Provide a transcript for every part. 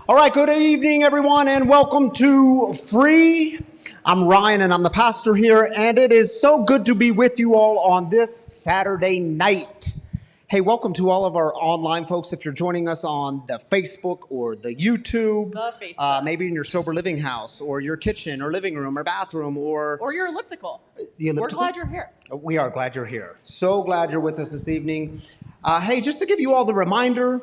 All right, good evening, everyone, and welcome to Free. I'm Ryan, and I'm the pastor here, and it is so good to be with you all on this Saturday night. Hey, welcome to all of our online folks. If you're joining us on the Facebook or the YouTube, maybe in your sober living house or your kitchen or living room or bathroom or your elliptical. The elliptical. We're glad you're here. We are glad you're here. So glad you're with us this evening. Hey, just to give you all the reminder,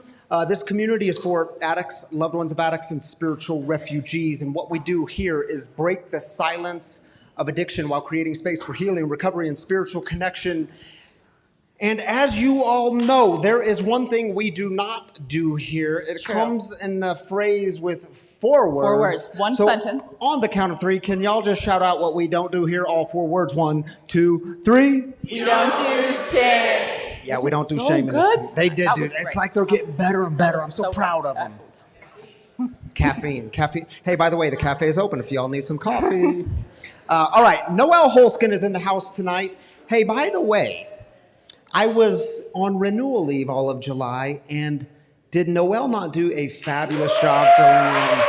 this community is for addicts, loved ones of addicts, and spiritual refugees. And what we do here is break the silence of addiction while creating space for healing, recovery, and spiritual connection. And as you all know, there is one thing we do not do here. It comes in the phrase with four words. 4 words, one sentence. On the count of three, can y'all just shout out what we don't do here? All 4 words. 1, 2, 3. We don't do shame. Yeah, we don't do so shame good. in this community. They did That do it. was It's great. like they're getting better and better. I'm so proud of them. Caffeine. Hey, by the way, the cafe is open if y'all need some coffee. All right, Noelle Holskin is in the house tonight. Hey, by the way, I was on renewal leave all of July, and did Noelle not do a fabulous job filling in?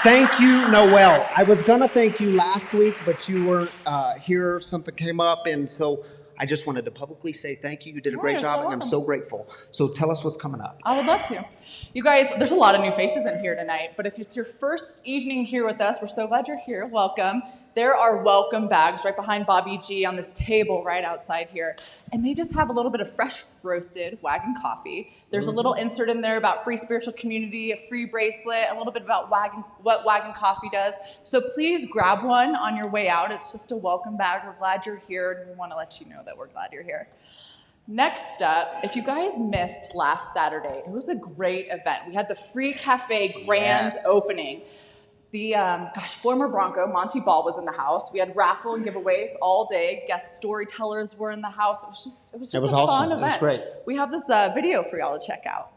Thank you, Noelle. I was gonna thank you last week, but you weren't here. Something came up, and so I just wanted to publicly say thank you. You did a great job, and I'm so grateful. So tell us what's coming up. I would love to. You guys, there's a lot of new faces in here tonight, but if it's your first evening here with us, we're so glad you're here. Welcome. There are welcome bags right behind Bobby G on this table right outside here. And they just have a little bit of fresh roasted wagon coffee. There's a little insert in there about free spiritual community, a free bracelet, a little bit about what wagon coffee does. So please grab one on your way out. It's just a welcome bag. We're glad you're here, and we want to let you know that we're glad you're here. Next up, if you guys missed last Saturday, it was a great event. We had the Free Cafe grand opening. The former Bronco, Monty Ball, was in the house. We had raffle and giveaways all day. Guest storytellers were in the house. It was just a fun event. It was great. We have this video for y'all to check out.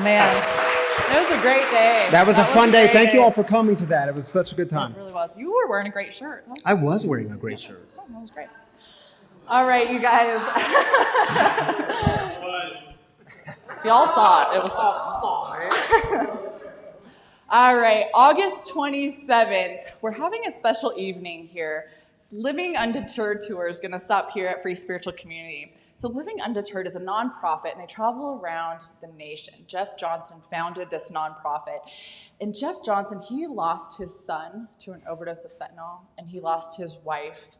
Man, it was a great day. That was a fun day. Thank you all for coming to that. It was such a good time. It really was. You were wearing a great shirt. I was wearing a great shirt. Oh, that was great. All right, you guys. Y'all saw it. It was all right, August 27th, we're having a special evening here. Living Undeterred Tour is going to stop here at Free Spiritual Community. So Living Undeterred is a nonprofit, and they travel around the nation. Jeff Johnson founded this nonprofit. And Jeff Johnson, he lost his son to an overdose of fentanyl, and he lost his wife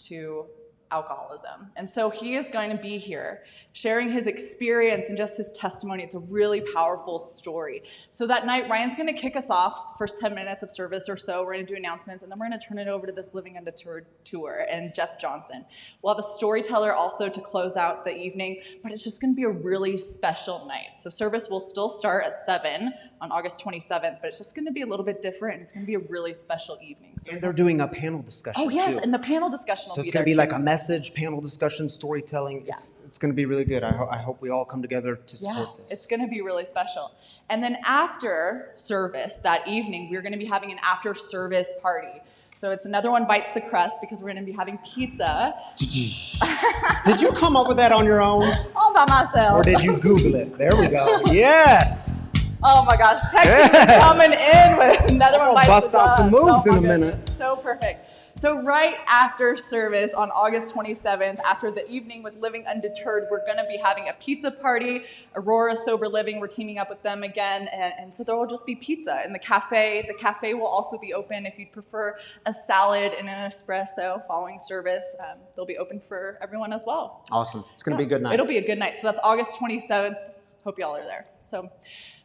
to alcoholism. And so he is going to be here sharing his experience and just his testimony. It's a really powerful story. So that night, Ryan's going to kick us off, first 10 minutes of service or so. We're going to do announcements, and then we're going to turn it over to this Living Undeterred tour and Jeff Johnson. We'll have a storyteller also to close out the evening, but it's just going to be a really special night. So service will still start at 7 on August 27th, but it's just going to be a little bit different. It's going to be a really special evening. So and they're doing a panel discussion Oh, yes, too. and the panel discussion will be there. So it's going to be like a message, panel discussion, storytelling. Yeah. It's going to be really good. I hope we all come together to support this. It's going to be really special. And then after service that evening, we're going to be having an after service party. So it's another one bites the crust because we're going to be having pizza. Did you come up with that on your own? All by myself. Or did you Google it? There we go. Yes. Oh my gosh, tech team is coming in with another one bites the bust out dust. some moves Oh in my a minute. goodness. So perfect. So right after service on August 27th, after the evening with Living Undeterred, we're going to be having a pizza party. Aurora Sober Living, we're teaming up with them again. And so there will just be pizza in the cafe. The cafe will also be open if you'd prefer a salad and an espresso following service. They'll be open for everyone as well. Awesome. It's going to be a good night. It'll be a good night. So that's August 27th. Hope y'all are there. So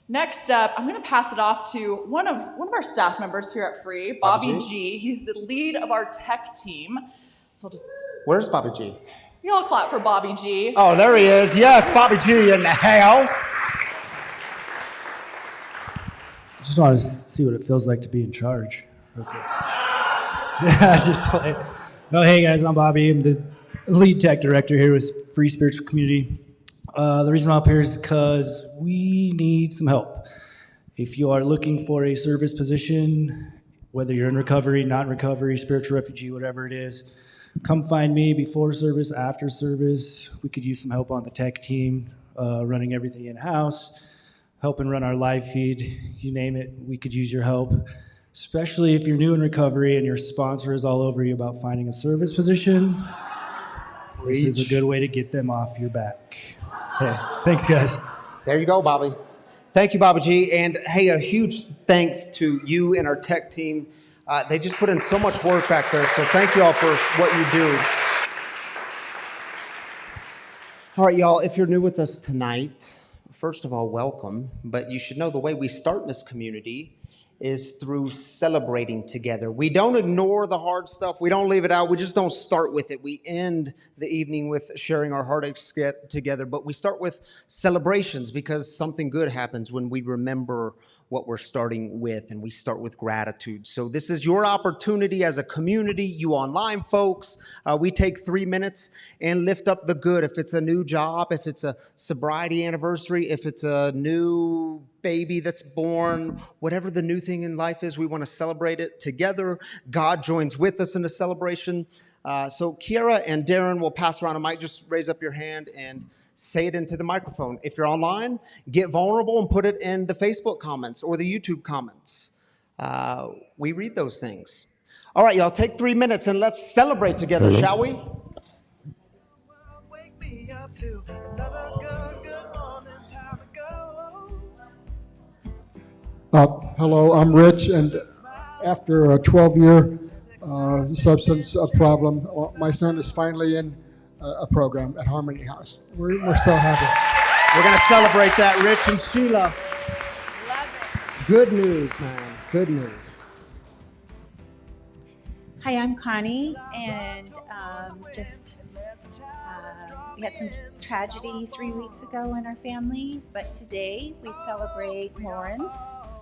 next up, I'm going to pass it off to one of our staff members here at Free, Bobby G. He's the lead of our tech team. So Where's Bobby G? You all clap for Bobby G. Oh, there he is. Yes, Bobby G in the house. I just want to see what it feels like to be in charge. Okay. Yeah, just like, no, hey guys, I'm Bobby. I'm the lead tech director here with Free Spiritual Community. The reason I'm up here is because we need some help. If you are looking for a service position, whether you're in recovery, not in recovery, spiritual refugee, whatever it is, come find me before service, after service. We could use some help on the tech team, running everything in-house, helping run our live feed, you name it, we could use your help. Especially if you're new in recovery and your sponsor is all over you about finding a service position. This is a good way to get them off your back. Hey, thanks, guys. There you go, Bobby. Thank you, Bobby G. And hey, a huge thanks to you and our tech team. They just put in so much work back there, so thank you all for what you do. All right, y'all, if you're new with us tonight, first of all, welcome. But you should know the way we start in this community is through celebrating together. We don't ignore the hard stuff. We don't leave it out. We just don't start with it. We end the evening with sharing our heartaches together, but we start with celebrations because something good happens when we remember what we're starting with, and we start with gratitude. So this is your opportunity as a community, you online folks. We take 3 minutes and lift up the good. If it's a new job, if it's a sobriety anniversary, if it's a new baby that's born, whatever the new thing in life is, we want to celebrate it together. God joins with us in the celebration. So Kiara and Darren will pass around a mic. Just raise up your hand and say it into the microphone. If you're online, get vulnerable and put it in the Facebook comments or the YouTube comments. We read those things. All right, y'all, take 3 minutes and let's celebrate together, shall we? Wake me up to another good morning time ago. Hello, I'm Rich, and after a 12-year substance problem, my son is finally in a program at Harmony House. We're so happy. We're going to celebrate that, Rich and Sheila. Love it. Good news, man. Good news. Hi, I'm Connie, and we had some tragedy 3 weeks ago in our family, but today we celebrate Lauren's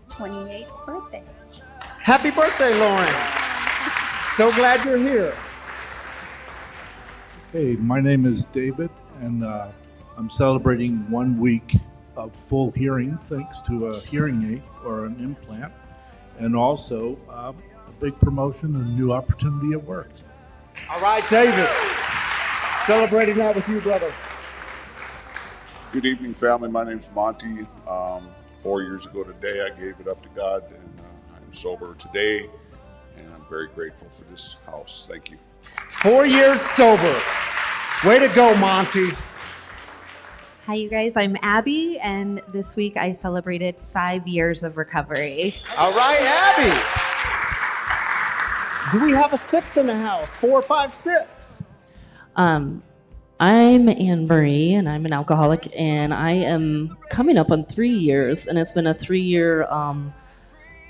28th birthday. Happy birthday, Lauren. So glad you're here. Hey, my name is David, and I'm celebrating 1 week of full hearing thanks to a hearing aid or an implant, and also a big promotion and a new opportunity at work. All right, David. Celebrating that with you, brother. Good evening, family. My name's Monty. 4 years ago today, I gave it up to God, and I'm sober today, and I'm very grateful for this house. Thank you. 4 years sober. Way to go, Monty. Hi, you guys. I'm Abby, and this week I celebrated 5 years of recovery. All right, Abby. Do we have a 6 in the house? 4, 5, 6. I'm Anne Marie, and I'm an alcoholic, and I am coming up on 3 years, and it's been a 3-year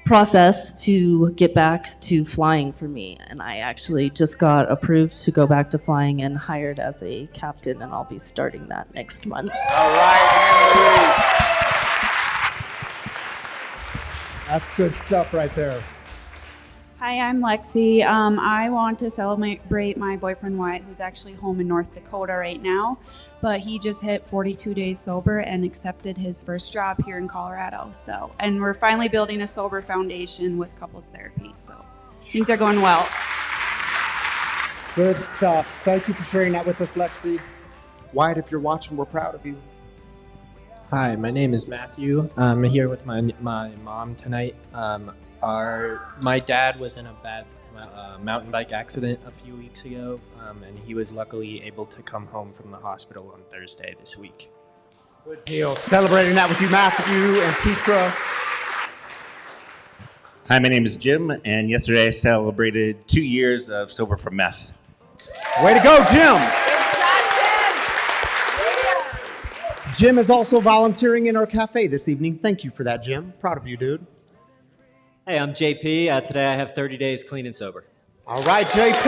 process to get back to flying for me. And I actually just got approved to go back to flying and hired as a captain, and I'll be starting that next month. All right, Anne Marie. That's good stuff right there. Hi, I'm Lexi. I want to celebrate my boyfriend Wyatt, who's actually home in North Dakota right now, but he just hit 42 days sober and accepted his first job here in Colorado. So, and we're finally building a sober foundation with couples therapy. So things are going well. Good stuff. Thank you for sharing that with us, Lexi. Wyatt, if you're watching, we're proud of you. Hi, my name is Matthew. I'm here with my mom tonight. My dad was in a mountain bike accident a few weeks ago, and he was luckily able to come home from the hospital on Thursday this week. Good deal. Celebrating that with you, Matthew and Petra. Hi, my name is Jim, and yesterday I celebrated 2 years of sober from meth. Way to go, Jim. Jim is also volunteering in our cafe this evening. Thank you for that, Jim. Proud of you, dude. Hey, I'm JP. Today I have 30 days clean and sober. All right, JP.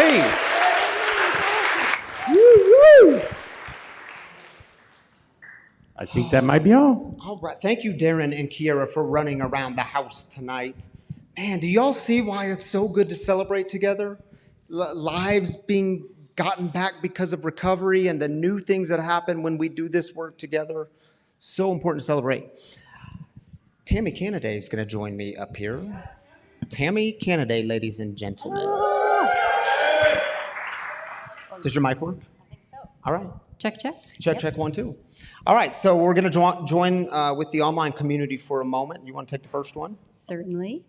Woo-woo. I think that might be all. All right. Thank you, Darren and Kiera, for running around the house tonight. Man, do y'all see why it's so good to celebrate together? Lives being gotten back because of recovery and the new things that happen when we do this work together. So important to celebrate. Tammy Canaday is going to join me up here. Tammy Canaday, ladies and gentlemen. Does your mic work? I think so. All right. Check, check. Check, check, 1, 2. All right, so we're going to join with the online community for a moment. You want to take the first one? Certainly.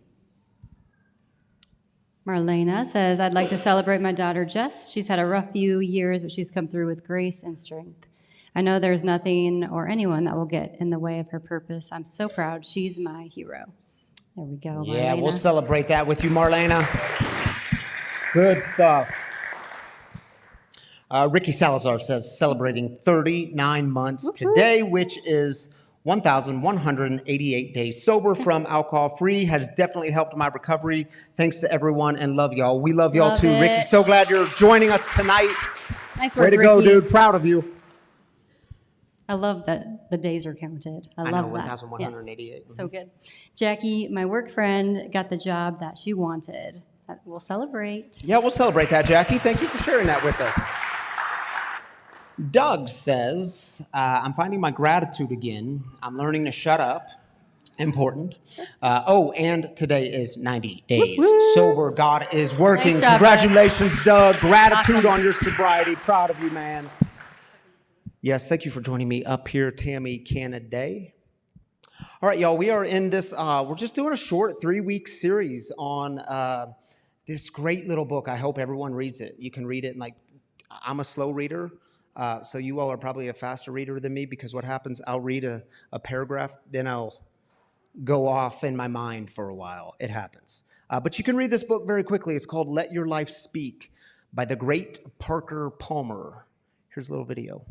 Marlena says, I'd like to celebrate my daughter, Jess. She's had a rough few years, but she's come through with grace and strength. I know there's nothing or anyone that will get in the way of her purpose. I'm so proud. She's my hero. There we go, Marlena. Yeah, we'll celebrate that with you, Marlena. Good stuff. Ricky Salazar says, celebrating 39 months today, which is 1,188 days sober from alcohol-free, has definitely helped my recovery. Thanks to everyone and love y'all. We love y'all too. Ricky, so glad you're joining us tonight. Nice work, Way to Ricky. go, dude. Proud of you. I love that the days are counted. I love know, that. 1,188. Yes. So good. Jackie, my work friend, got the job that she wanted. We'll celebrate. Yeah, we'll celebrate that, Jackie. Thank you for sharing that with us. Doug says, I'm finding my gratitude again. I'm learning to shut up. Important. And today is 90 days sober. God is working. Nice job, Congratulations, Doug. Gratitude Awesome. on your sobriety. Proud of you, man. Yes, thank you for joining me up here, Tammy Canaday. All right, y'all, we are in this, we're just doing a short 3-week series on this great little book. I hope everyone reads it. You can read it in I'm a slow reader. So you all are probably a faster reader than me, because what happens, I'll read a paragraph, then I'll go off in my mind for a while. It happens. But you can read this book very quickly. It's called Let Your Life Speak by the great Parker Palmer. Here's a little video.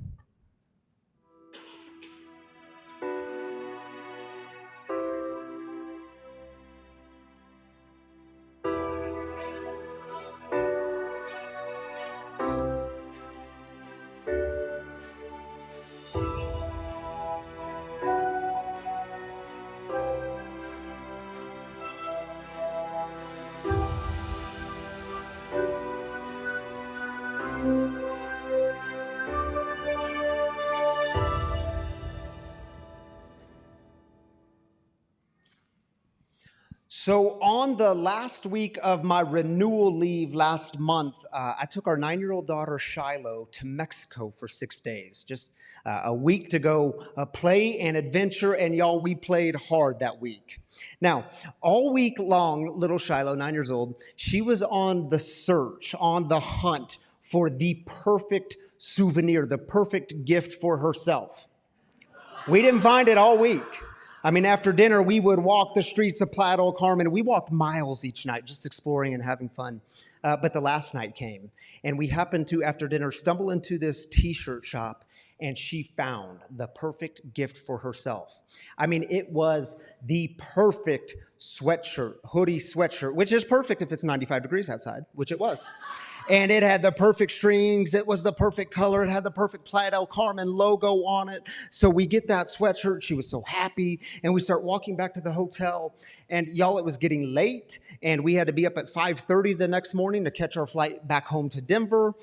So on the last week of my renewal leave last month, I took our 9-year-old daughter, Shiloh, to Mexico for 6 days. Just a week to go play and adventure, and y'all, we played hard that week. Now, all week long, little Shiloh, 9 years old, she was on the search, on the hunt for the perfect souvenir, the perfect gift for herself. We didn't find it all week. I mean, after dinner, we would walk the streets of Playa del Carmen. We walked miles each night, just exploring and having fun. But the last night came, and we happened to, after dinner, stumble into this T-shirt shop, and she found the perfect gift for herself. I mean, it was the perfect sweatshirt, hoodie sweatshirt, which is perfect if it's 95 degrees outside, which it was. And it had the perfect strings. It was the perfect color. It had the perfect Playa del Carmen logo on it. So we get that sweatshirt. She was so happy. And we start walking back to the hotel. And y'all, it was getting late. And we had to be up at 5:30 the next morning to catch our flight back home to Denver.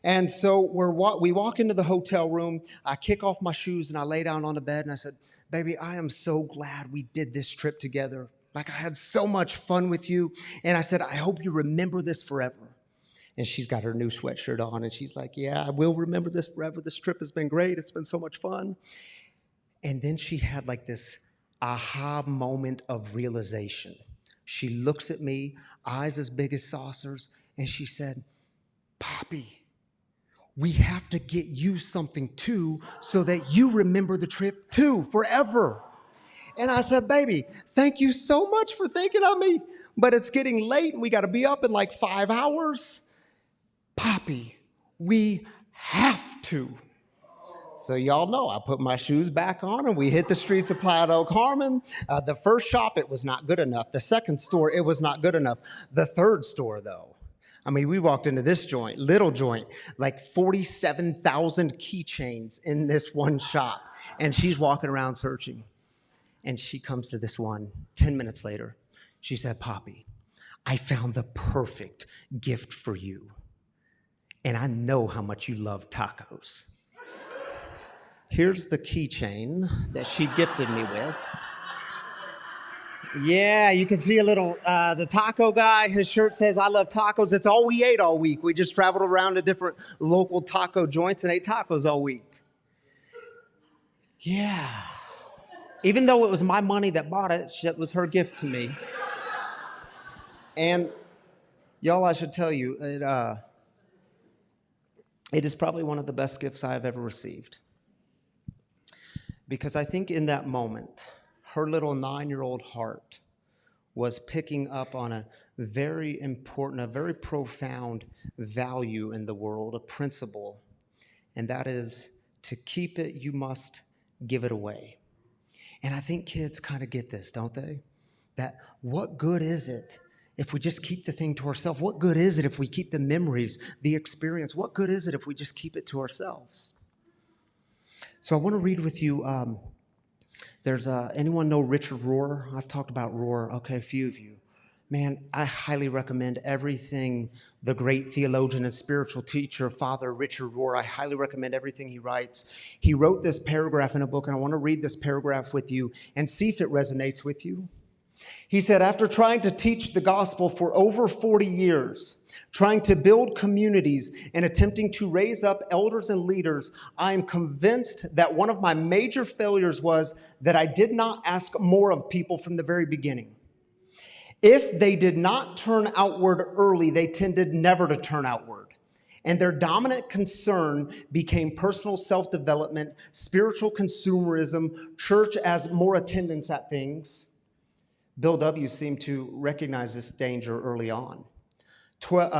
And so we walk into the hotel room. I kick off my shoes and I lay down on the bed. And I said, baby, I am so glad we did this trip together. Like, I had so much fun with you. And I said, I hope you remember this forever. And she's got her new sweatshirt on, and she's like, yeah, I will remember this forever. This trip has been great. It's been so much fun. And then she had like this aha moment of realization. She looks at me, eyes as big as saucers, and she said, Poppy, we have to get you something too so that you remember the trip too forever. And I said, baby, thank you so much for thinking of me, but it's getting late and we got to be up in like 5 hours. Poppy, we have to. So y'all know I put my shoes back on and we hit the streets of Playa del Carmen. The first shop, it was not good enough. The second store, it was not good enough. The third store, though, I mean, we walked into this joint, little joint, like 47,000 keychains in this one shop. And she's walking around searching. And she comes to this one 10 minutes later. She said, Poppy, I found the perfect gift for you. And I know how much you love tacos. Here's the keychain that she gifted me with. Yeah, you can see a little, the taco guy, his shirt says, I love tacos. It's all we ate all week. We just traveled around to different local taco joints and ate tacos all week. Yeah. Even though it was my money that bought it, it was her gift to me. And y'all, I should tell you, it is probably one of the best gifts I have ever received. Because I think in that moment, her little 9-year-old heart was picking up on a very important, a very profound value in the world, a principle, and that is to keep it, you must give it away. And I think kids kind of get this, don't they? That what good is it if we just keep the thing to ourselves? What good is it if we keep the memories, the experience? What good is it if we just keep it to ourselves? So I want to read with you, there's anyone know Richard Rohr? I've talked about Rohr, okay, a few of you. Man, I highly recommend everything the great theologian and spiritual teacher, Father Richard Rohr, I highly recommend everything he writes. He wrote this paragraph in a book, and I want to read this paragraph with you and see if it resonates with you. He said, after trying to teach the gospel for over 40 years, trying to build communities and attempting to raise up elders and leaders, I am convinced that one of my major failures was that I did not ask more of people from the very beginning. If they did not turn outward early, they tended never to turn outward. And their dominant concern became personal self-development, spiritual consumerism, church as more attendance at things. Bill W. seemed to recognize this danger early on.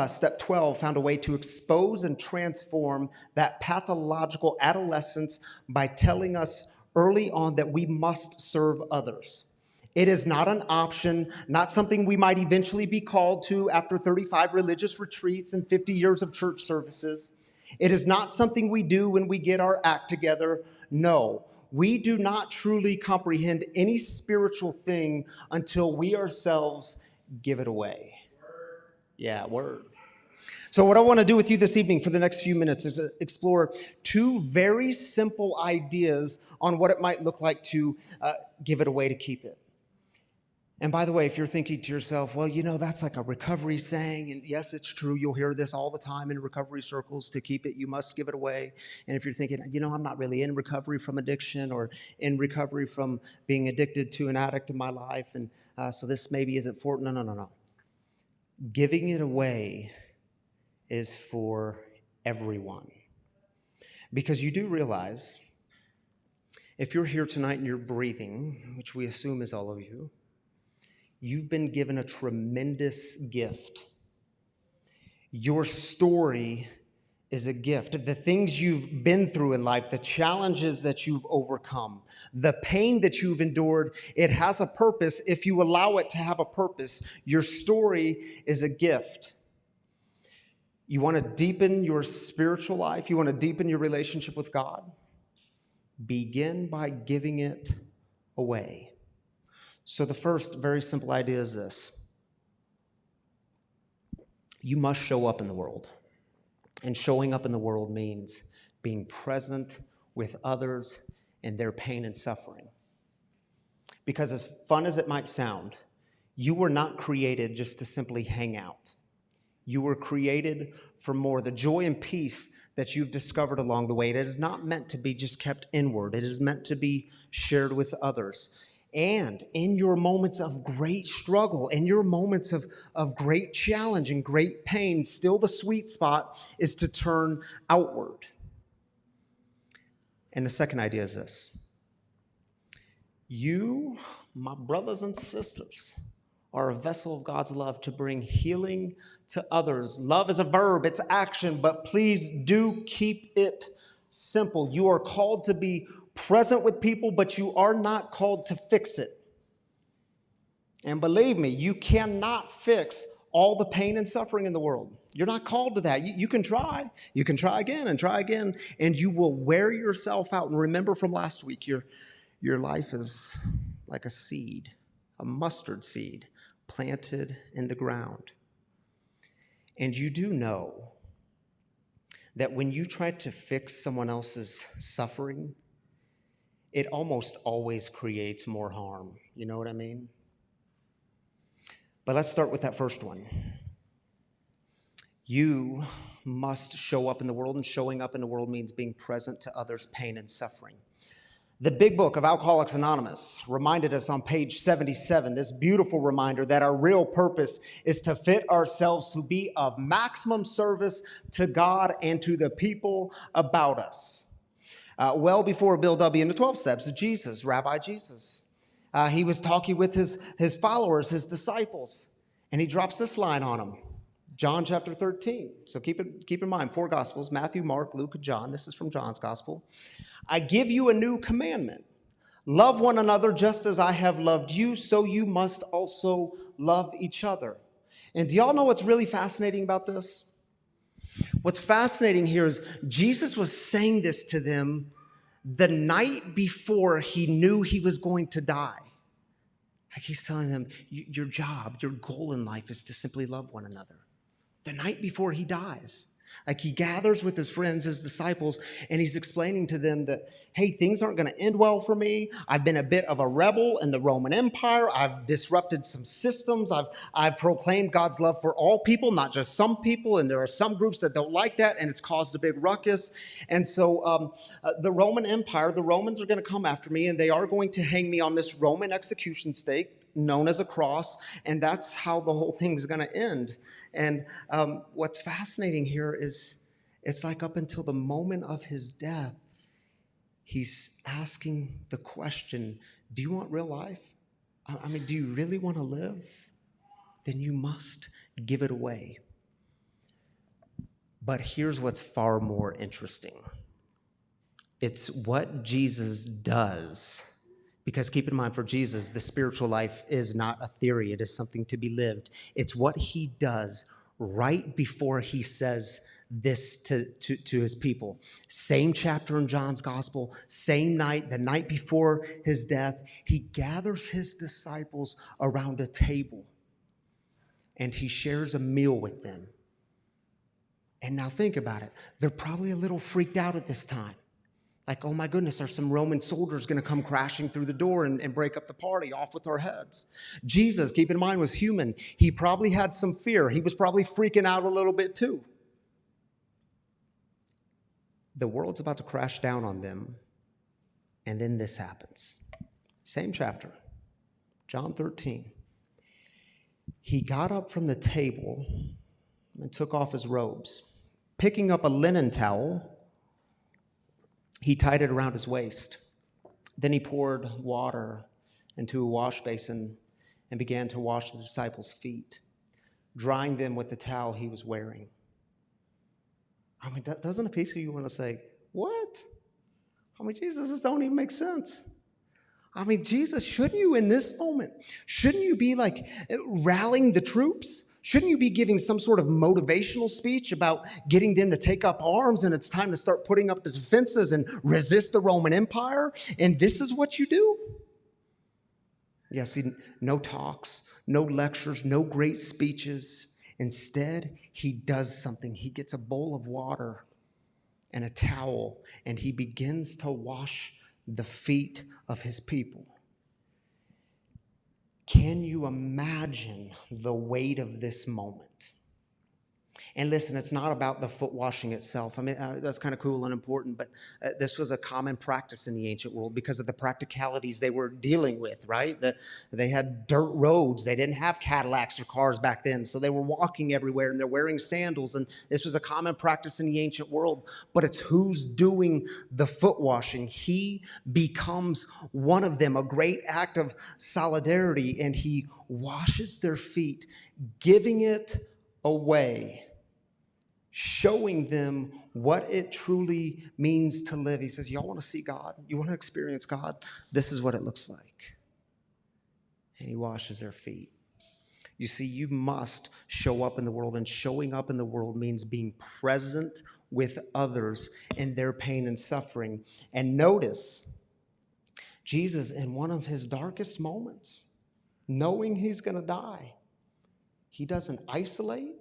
Step 12 found a way to expose and transform that pathological adolescence by telling us early on that we must serve others. It is not an option, not something we might eventually be called to after 35 religious retreats and 50 years of church services. It is not something we do when we get our act together. No. We do not truly comprehend any spiritual thing until we ourselves give it away. Yeah, word. So what I want to do with you this evening for the next few minutes is explore two very simple ideas on what it might look like to give it away, to keep it. And by the way, if you're thinking to yourself, well, you know, that's like a recovery saying, and yes, it's true. You'll hear this all the time in recovery circles. To keep it, you must give it away. And if you're thinking, you know, I'm not really in recovery from addiction or in recovery from being addicted to an addict in my life, and so this maybe isn't for, no. Giving it away is for everyone. Because you do realize, if you're here tonight and you're breathing, which we assume is all of you, you've been given a tremendous gift. Your story is a gift. The things you've been through in life, the challenges that you've overcome, the pain that you've endured, it has a purpose if you allow it to have a purpose. Your story is a gift. You want to deepen your spiritual life? You want to deepen your relationship with God? Begin by giving it away. So the first very simple idea is this. You must show up in the world. And showing up in the world means being present with others in their pain and suffering. Because as fun as it might sound, you were not created just to simply hang out. You were created for more. The joy and peace that you've discovered along the way, it is not meant to be just kept inward. It is meant to be shared with others. And in your moments of great struggle, in your moments of great challenge and great pain, still the sweet spot is to turn outward. And the second idea is this. You, my brothers and sisters, are a vessel of God's love to bring healing to others. Love is a verb, it's action, but please do keep it simple. You are called to be present with people, but you are not called to fix it. And believe me, you cannot fix all the pain and suffering in the world. You're not called to that. You can try. You can try again, and you will wear yourself out. And remember from last week, your life is like a seed, a mustard seed planted in the ground. And you do know that when you try to fix someone else's suffering, it almost always creates more harm. You know what I mean? But let's start with that first one. You must show up in the world, and showing up in the world means being present to others' pain and suffering. The big book of Alcoholics Anonymous reminded us on page 77, this beautiful reminder that our real purpose is to fit ourselves to be of maximum service to God and to the people about us. Well before Bill W. and the 12 Steps, Jesus, Rabbi Jesus. He was talking with his followers, his disciples, and he drops this line on them. John chapter 13. So keep in mind, 4 Gospels, Matthew, Mark, Luke, and John. This is from John's Gospel. I give you a new commandment. Love one another just as I have loved you, so you must also love each other. And do y'all know what's really fascinating about this? What's fascinating here is Jesus was saying this to them the night before he knew he was going to die. Like he's telling them, your job, your goal in life is to simply love one another. The night before he dies. Like he gathers with his friends, his disciples, and he's explaining to them that, hey, things aren't going to end well for me. I've been a bit of a rebel in the Roman Empire. I've disrupted some systems. I've proclaimed God's love for all people, not just some people. And there are some groups that don't like that, and it's caused a big ruckus. And so the Roman Empire, the Romans are going to come after me, and they are going to hang me on this Roman execution stake known as a cross, and that's how the whole thing's going to end. And what's fascinating here is it's like up until the moment of his death, he's asking the question, do you want real life? I mean, do you really want to live? Then you must give it away. But here's what's far more interesting. It's what Jesus does. Because keep in mind, for Jesus, the spiritual life is not a theory. It is something to be lived. It's what he does right before he says this to his people. Same chapter in John's Gospel, same night, the night before his death, he gathers his disciples around a table and he shares a meal with them. And now think about it. They're probably a little freaked out at this time. Like, oh my goodness, are some Roman soldiers going to come crashing through the door and break up the party, off with our heads? Jesus, keep in mind, was human. He probably had some fear. He was probably freaking out a little bit too. The world's about to crash down on them, and then this happens. Same chapter, John 13. He got up from the table and took off his robes. Picking up a linen towel, he tied it around his waist. Then he poured water into a wash basin and began to wash the disciples' feet, drying them with the towel he was wearing. I mean, doesn't a piece of you want to say, what? I mean, Jesus, this don't even make sense. I mean, Jesus, shouldn't you in this moment, shouldn't you be like rallying the troops? Shouldn't you be giving some sort of motivational speech about getting them to take up arms and it's time to start putting up the defenses and resist the Roman Empire? And this is what you do? Yeah, see, no talks, no lectures, no great speeches. Instead, he does something. He gets a bowl of water and a towel, and he begins to wash the feet of his people. Can you imagine the weight of this moment? And listen, it's not about the foot washing itself. I mean, that's kind of cool and important, but this was a common practice in the ancient world because of the practicalities they were dealing with, right? They had dirt roads. They didn't have Cadillacs or cars back then, so they were walking everywhere, and they're wearing sandals, and this was a common practice in the ancient world. But it's who's doing the foot washing. He becomes one of them, a great act of solidarity, and he washes their feet, giving it away, showing them what it truly means to live. He says, y'all want to see God? You want to experience God? This is what it looks like. And he washes their feet. You see, you must show up in the world, and showing up in the world means being present with others in their pain and suffering. And notice, Jesus, in one of his darkest moments, knowing he's going to die, he doesn't isolate.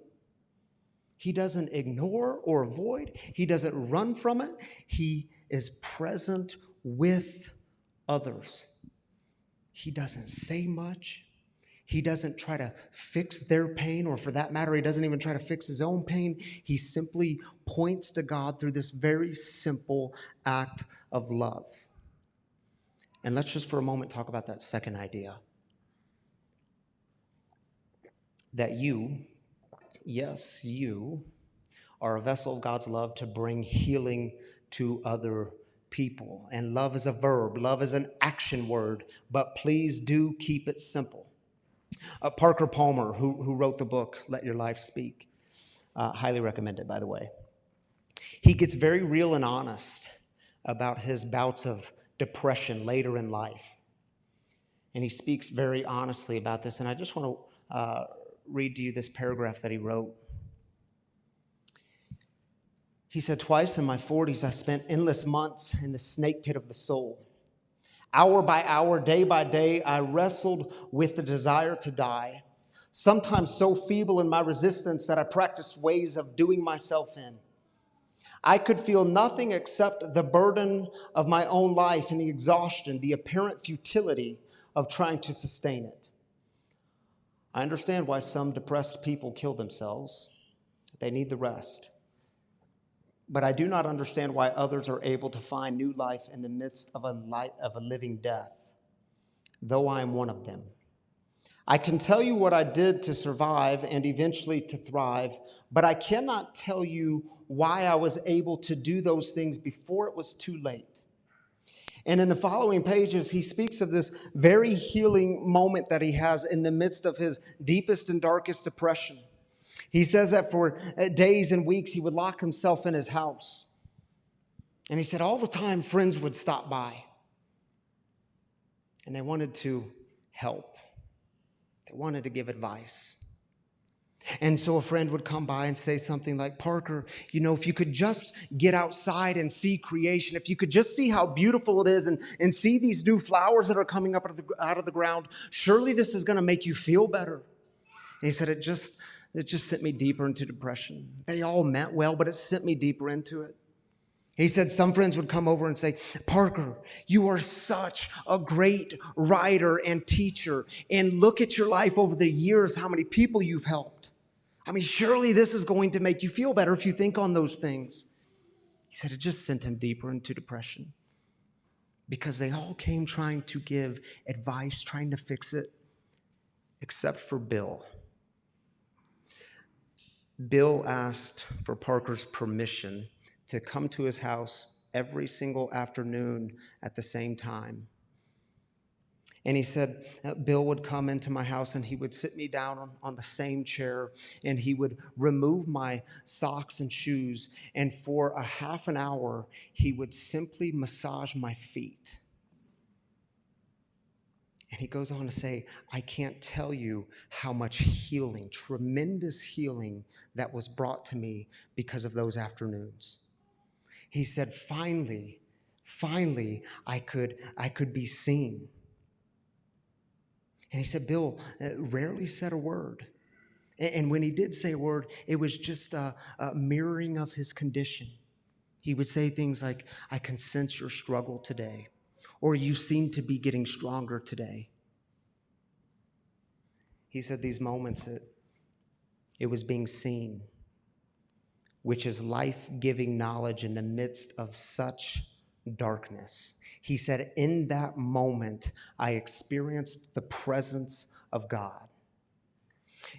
He doesn't ignore or avoid. He doesn't run from it. He is present with others. He doesn't say much. He doesn't try to fix their pain, or for that matter, he doesn't even try to fix his own pain. He simply points to God through this very simple act of love. And let's just for a moment talk about that second idea. That you, yes, you are a vessel of God's love to bring healing to other people. And love is a verb. Love is an action word. But please do keep it simple. Parker Palmer, who wrote the book, Let Your Life Speak, highly recommended, by the way. He gets very real and honest about his bouts of depression later in life. And he speaks very honestly about this. And I just want to read to you this paragraph that he wrote. He said, twice in my 40s, I spent endless months in the snake pit of the soul. Hour by hour, day by day, I wrestled with the desire to die, sometimes so feeble in my resistance that I practiced ways of doing myself in. I could feel nothing except the burden of my own life and the exhaustion, the apparent futility of trying to sustain it. I understand why some depressed people kill themselves. They need the rest. But I do not understand why others are able to find new life in the midst of a living death, though I am one of them. I can tell you what I did to survive and eventually to thrive, but I cannot tell you why I was able to do those things before it was too late. And in the following pages, he speaks of this very healing moment that he has in the midst of his deepest and darkest depression. He says that for days and weeks, he would lock himself in his house. And he said all the time friends would stop by. And they wanted to help. They wanted to give advice. And so a friend would come by and say something like, Parker, you know, if you could just get outside and see creation, if you could just see how beautiful it is and see these new flowers that are coming up out of the ground, surely this is going to make you feel better. And he said, it just sent me deeper into depression. They all meant well, but it sent me deeper into it. He said some friends would come over and say, Parker, you are such a great writer and teacher. And look at your life over the years, how many people you've helped. I mean, surely this is going to make you feel better if you think on those things. He said it just sent him deeper into depression because they all came trying to give advice, trying to fix it, except for Bill. Bill asked for Parker's permission to come to his house every single afternoon at the same time. And he said, Bill would come into my house and he would sit me down on the same chair and he would remove my socks and shoes. And for a half an hour, he would simply massage my feet. And he goes on to say, I can't tell you how much healing, tremendous healing that was brought to me because of those afternoons. He said, finally, I could be seen. And he said, Bill rarely said a word. And when he did say a word, it was just a mirroring of his condition. He would say things like, I can sense your struggle today, or you seem to be getting stronger today. He said these moments, it was being seen. which is life-giving knowledge in the midst of such darkness. He said, in that moment, I experienced the presence of God.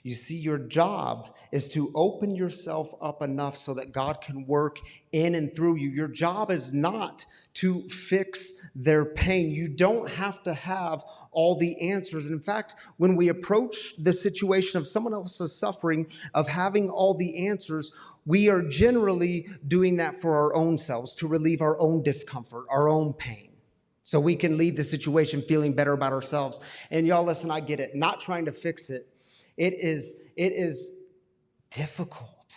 You see, your job is to open yourself up enough so that God can work in and through you. Your job is not to fix their pain. You don't have to have all the answers. And in fact, when we approach the situation of someone else's suffering, of having all the answers, we are generally doing that for our own selves, to relieve our own discomfort, our own pain, so we can leave the situation feeling better about ourselves. And y'all, listen, I get it. Not trying to fix it. It is difficult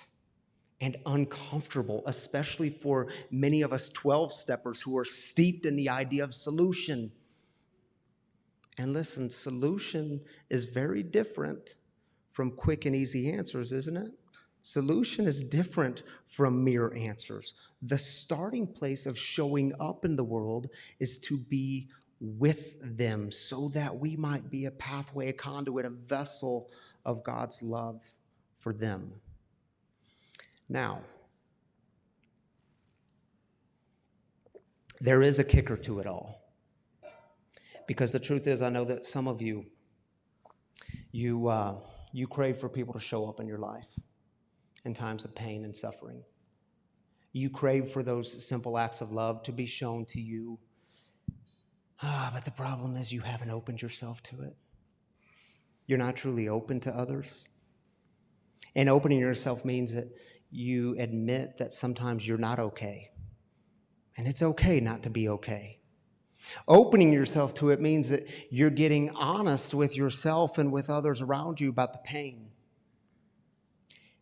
and uncomfortable, especially for many of us 12-steppers who are steeped in the idea of solution. And listen, solution is very different from quick and easy answers, isn't it? Solution is different from mere answers. The starting place of showing up in the world is to be with them so that we might be a pathway, a conduit, a vessel of God's love for them. Now, there is a kicker to it all. Because the truth is, I know that some of you crave for people to show up in your life in times of pain and suffering. You crave for those simple acts of love to be shown to you. But the problem is you haven't opened yourself to it. You're not truly open to others. And opening yourself means that you admit that sometimes you're not okay. And it's okay not to be okay. Opening yourself to it means that you're getting honest with yourself and with others around you about the pain.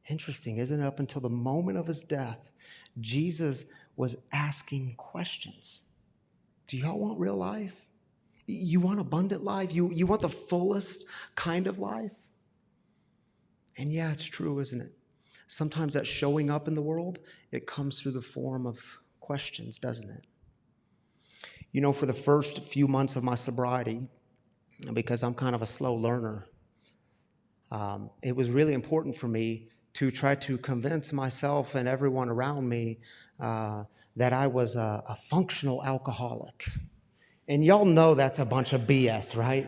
Interesting, isn't it? Up until the moment of his death, Jesus was asking questions. Do y'all want real life? You want abundant life? You want the fullest kind of life? And yeah, it's true, isn't it? Sometimes that showing up in the world, it comes through the form of questions, doesn't it? You know, for the first few months of my sobriety, because I'm kind of a slow learner, it was really important for me to try to convince myself and everyone around me that I was a functional alcoholic. And y'all know that's a bunch of BS, right?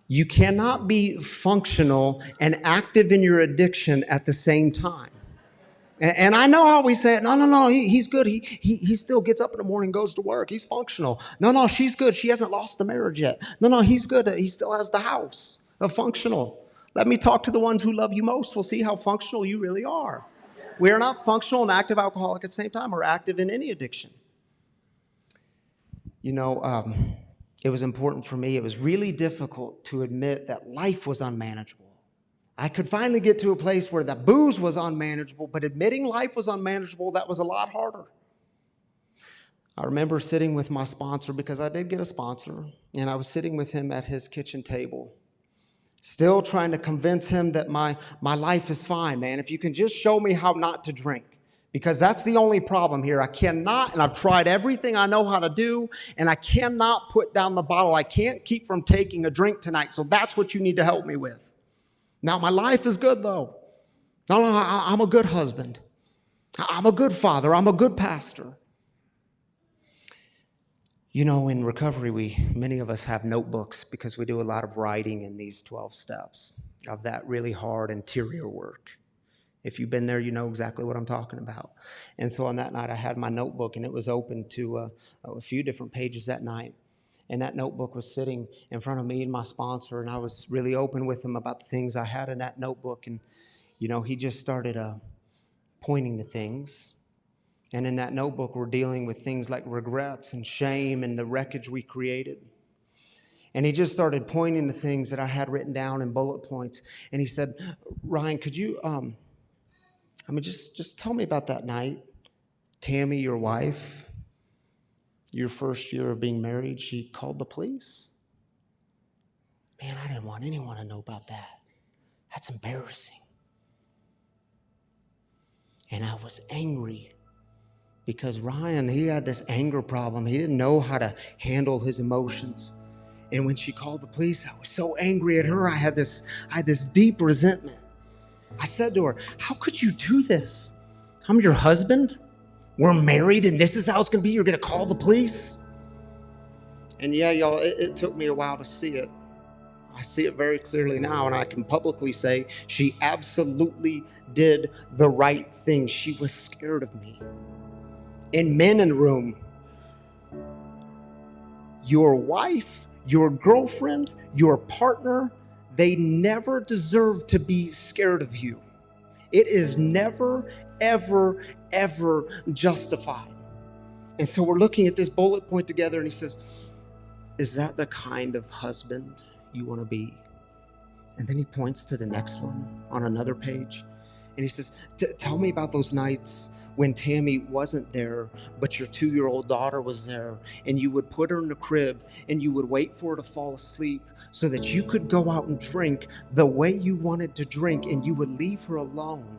You cannot be functional and active in your addiction at the same time. And I know how we say it. No, he's good. He still gets up in the morning, goes to work. He's functional. No, she's good. She hasn't lost the marriage yet. No, he's good. He still has the house. Functional. Let me talk to the ones who love you most. We'll see how functional you really are. We are not functional and active alcoholic at the same time. We're active in any addiction. You know, it was important for me. It was really difficult to admit that life was unmanageable. I could finally get to a place where the booze was unmanageable, but admitting life was unmanageable, that was a lot harder. I remember sitting with my sponsor, because I did get a sponsor, and I was sitting with him at his kitchen table, still trying to convince him that my life is fine, man. If you can just show me how not to drink, because that's the only problem here. I cannot, and I've tried everything I know how to do, and I cannot put down the bottle. I can't keep from taking a drink tonight, so that's what you need to help me with. Now, my life is good, though. No, I'm a good husband. I'm a good father. I'm a good pastor. You know, in recovery, many of us have notebooks because we do a lot of writing in these 12 steps of that really hard interior work. If you've been there, you know exactly what I'm talking about. And so on that night, I had my notebook, and it was open to a few different pages that night. And that notebook was sitting in front of me and my sponsor, and I was really open with him about the things I had in that notebook. And, you know, he just started pointing to things. And in that notebook, we're dealing with things like regrets and shame and the wreckage we created. And he just started pointing to things that I had written down in bullet points. And he said, Ryan, could you, just tell me about that night. Tammy, your wife, your first year of being married, she called the police. Man, I didn't want anyone to know about that. That's embarrassing. And I was angry because Ryan, he had this anger problem. He didn't know how to handle his emotions. And when she called the police, I was so angry at her. I had this deep resentment. I said to her, how could you do this? I'm your husband. We're married and this is how it's going to be. You're going to call the police. And yeah, y'all, it took me a while to see it. I see it very clearly now, and I can publicly say she absolutely did the right thing. She was scared of me. And men in the room, your wife, your girlfriend, your partner, they never deserve to be scared of you. It is never, ever, ever justified. And so we're looking at this bullet point together, and he says, is that the kind of husband you want to be? And then he points to the next one on another page, and he says, tell me about those nights when Tammy wasn't there, but your 2-year-old daughter was there, and you would put her in the crib and you would wait for her to fall asleep so that you could go out and drink the way you wanted to drink, and you would leave her alone.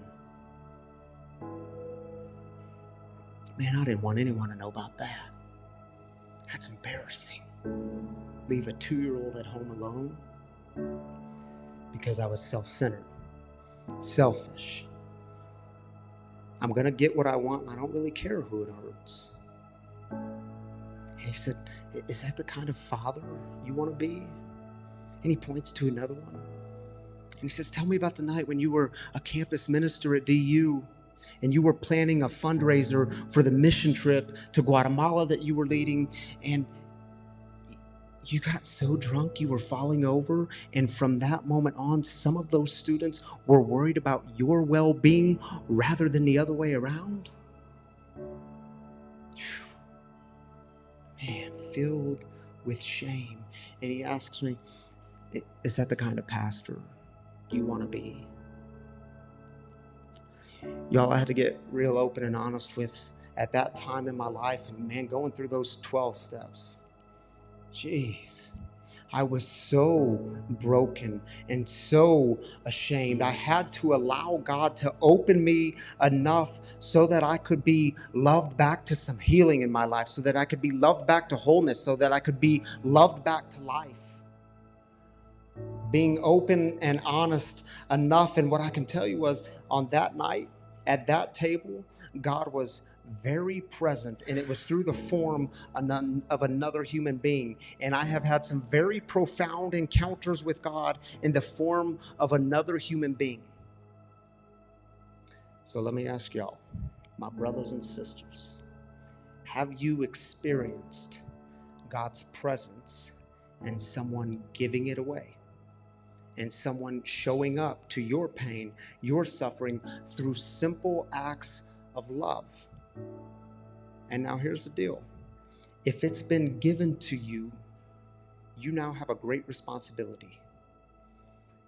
Man, I didn't want anyone to know about that. That's embarrassing. Leave a 2-year-old at home alone because I was self-centered, selfish. I'm going to get what I want, and I don't really care who it hurts. And he said, is that the kind of father you want to be? And he points to another one. And he says, tell me about the night when you were a campus minister at DU and you were planning a fundraiser for the mission trip to Guatemala that you were leading, and you got so drunk you were falling over, and from that moment on, some of those students were worried about your well-being rather than the other way around. Man, filled with shame. And he asks me, is that the kind of pastor you want to be? Y'all, I had to get real open and honest with at that time in my life, and man, going through those 12 steps. Jeez, I was so broken and so ashamed. I had to allow God to open me enough so that I could be loved back to some healing in my life, so that I could be loved back to wholeness, so that I could be loved back to life. Being open and honest enough. And what I can tell you was, on that night, at that table, God was very present, and it was through the form of another human being. And I have had some very profound encounters with God in the form of another human being. So let me ask y'all, my brothers and sisters, have you experienced God's presence and someone giving it away? And someone showing up to your pain, your suffering, through simple acts of love? And now here's the deal. If it's been given to you, you now have a great responsibility.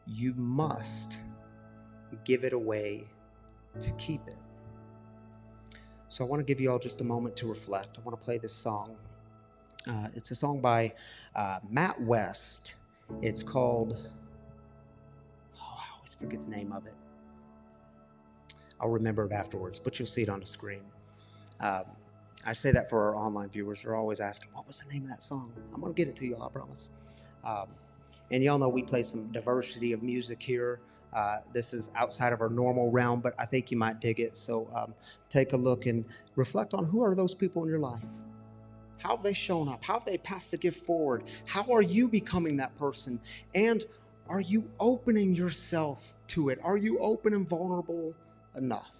You must give it away to keep it. So I want to give you all just a moment to reflect. I want to play this song. It's a song by Matt West. It's called... forget the name of it. I'll remember it afterwards, but you'll see it on the screen. I say that for our online viewers. They're always asking, what was the name of that song? I'm going to get it to you, I promise. And y'all know we play some diversity of music here. This is outside of our normal realm, but I think you might dig it. So take a look and reflect on, who are those people in your life? How have they shown up? How have they passed the gift forward? How are you becoming that person? And are you opening yourself to it? Are you open and vulnerable enough?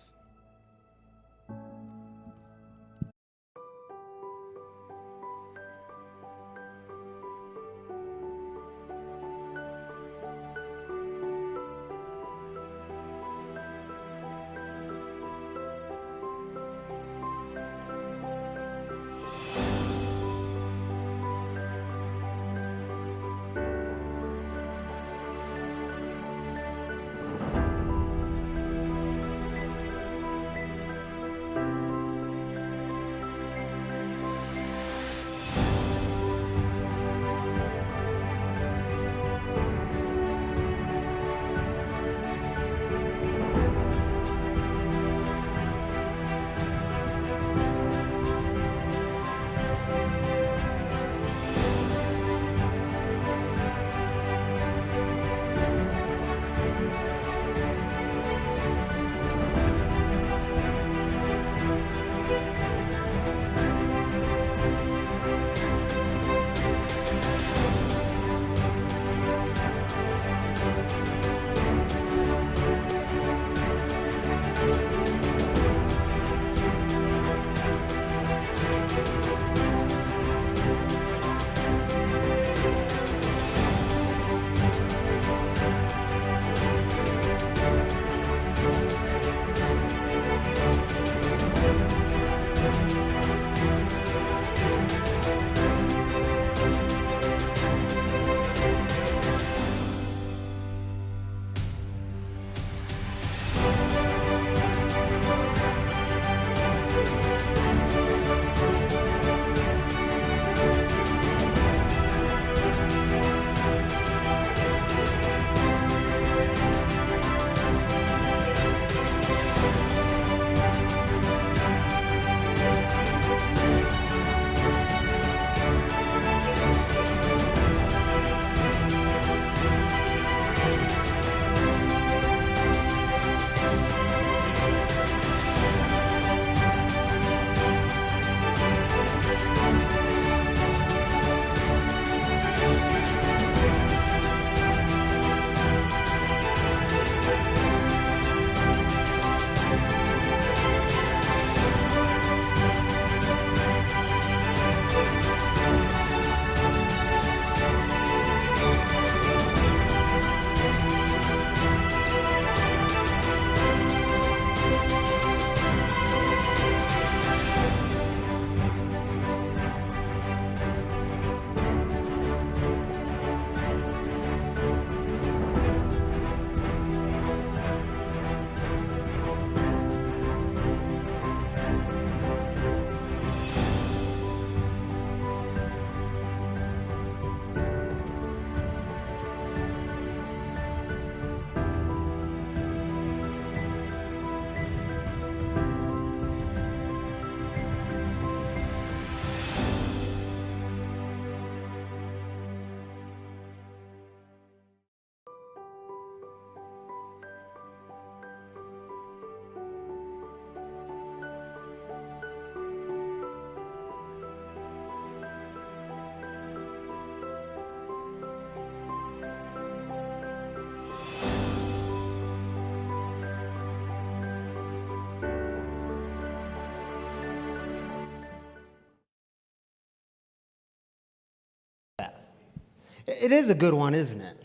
It is a good one, isn't it?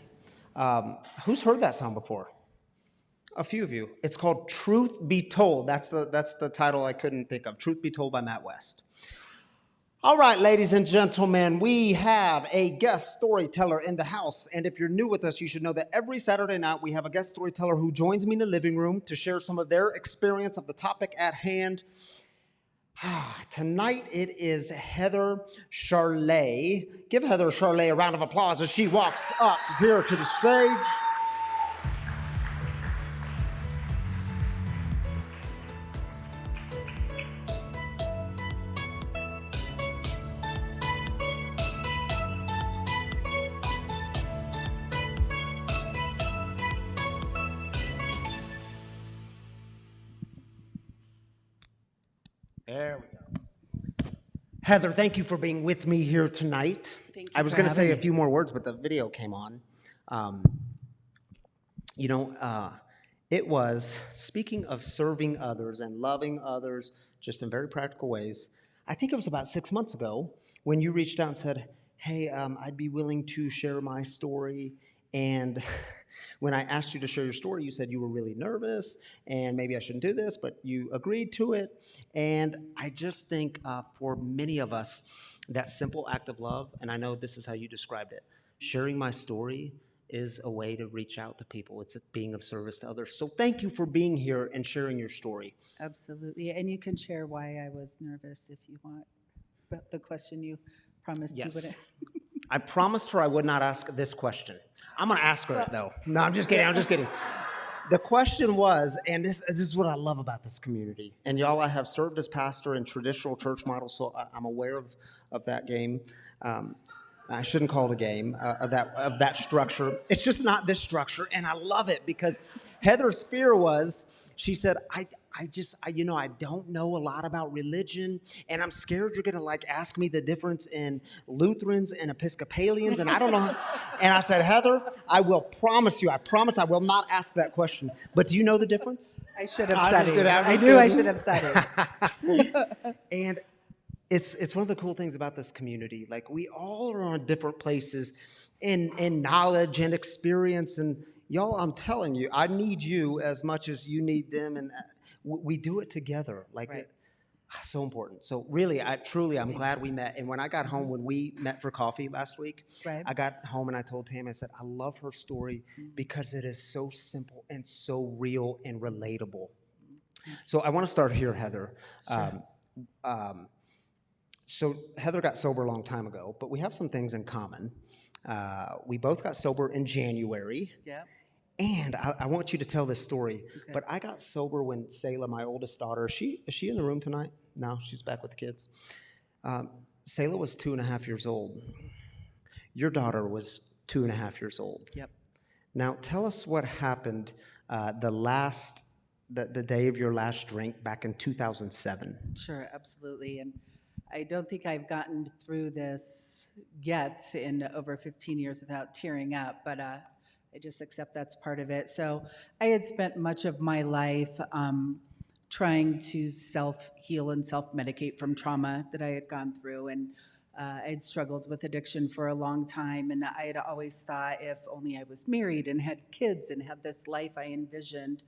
Who's heard that song before? A few of you. It's called Truth Be Told. That's the title I couldn't think of. Truth Be Told by Matt West. All right, ladies and gentlemen, we have a guest storyteller in the house. And if you're new with us, you should know that every Saturday night we have a guest storyteller who joins me in the living room to share some of their experience of the topic at hand. Tonight it is Heather Charlet. Give Heather Charlet a round of applause as she walks up here to the stage. There we go. Heather, thank you for being with me here tonight. Thank you. I was going to say a few more words, but the video came on. It was, speaking of serving others and loving others just in very practical ways, I think it was about 6 months ago when you reached out and said, hey, I'd be willing to share my story. And when I asked you to share your story, you said you were really nervous and maybe I shouldn't do this, but you agreed to it. And I just think for many of us, that simple act of love, and I know this is how you described it, sharing my story is a way to reach out to people. It's being of service to others. So thank you for being here and sharing your story. Absolutely. And you can share why I was nervous if you want. But the question you promised you wouldn't. I promised her I would not ask this question. I'm going to ask her it, though. No, I'm just kidding. The question was, and this is what I love about this community. And y'all, I have served as pastor in traditional church models, so I'm aware of that game. I shouldn't call it a game, of that structure. It's just not this structure, and I love it because Heather's fear was, she said, I don't know a lot about religion, and I'm scared you're gonna ask me the difference in Lutherans and Episcopalians, and I don't know. And I said, Heather, I promise I will not ask that question. But do you know the difference? I should have studied. I should have studied. And it's one of the cool things about this community. We all are on different places in knowledge and experience, and y'all, I'm telling you, I need you as much as you need them, and we do it together. So important. So really, I'm glad we met. And when I got home, when we met for coffee last week, I got home and I told Tam, I said, I love her story because it is so simple and so real and relatable. So I want to start here, Heather. Sure. So Heather got sober a long time ago, but we have some things in common. We both got sober in January. Yeah. And I want you to tell this story, but I got sober when Selah, my oldest daughter, is she in the room tonight? No, she's back with the kids. Selah was 2.5 years old. Your daughter was 2.5 years old. Yep. Now, tell us what happened the day of your last drink back in 2007. Sure, absolutely. And I don't think I've gotten through this yet in over 15 years without tearing up, but I just accept that's part of it. So I had spent much of my life trying to self-heal and self-medicate from trauma that I had gone through, and I had struggled with addiction for a long time, and I had always thought if only I was married and had kids and had this life I envisioned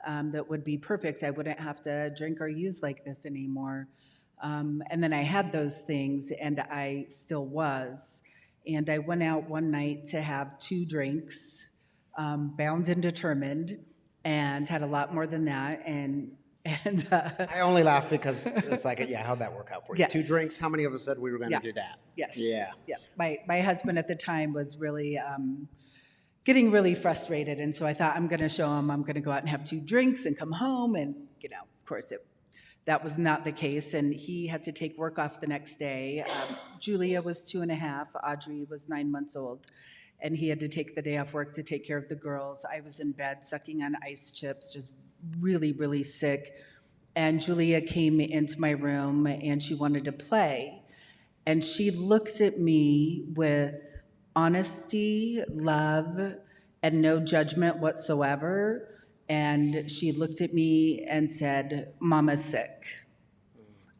that would be perfect, I wouldn't have to drink or use like this anymore. And then I had those things, and I still was. And I went out one night to have 2 drinks, bound and determined, and had a lot more than that. And I only laugh because it's how'd that work out for you? Yes. 2 drinks? How many of us said we were going to do that? Yes. Yeah. Yeah. My husband at the time was really getting really frustrated, and so I thought, I'm going to show him. I'm going to go out and have 2 drinks and come home, and of course that was not the case, and he had to take work off the next day. Julia was 2.5, Audrey was 9 months old, and he had to take the day off work to take care of the girls. I was in bed sucking on ice chips, just really, really sick, and Julia came into my room, and she wanted to play, and she looked at me with honesty, love, and no judgment whatsoever. And she looked at me and said, "Mama's sick."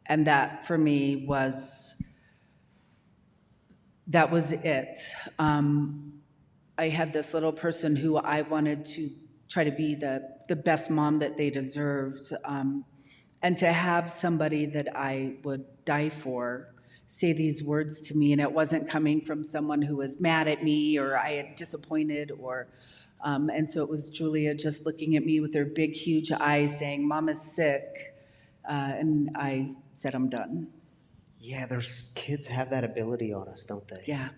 And that for me was that was it. I had this little person who I wanted to try to be the best mom that they deserved. And to have somebody that I would die for say these words to me, and it wasn't coming from someone who was mad at me or I had disappointed or, and so it was Julia just looking at me with her big, huge eyes saying, Mama's sick. And I said, I'm done. Yeah, there's kids have that ability on us, don't they? Yeah.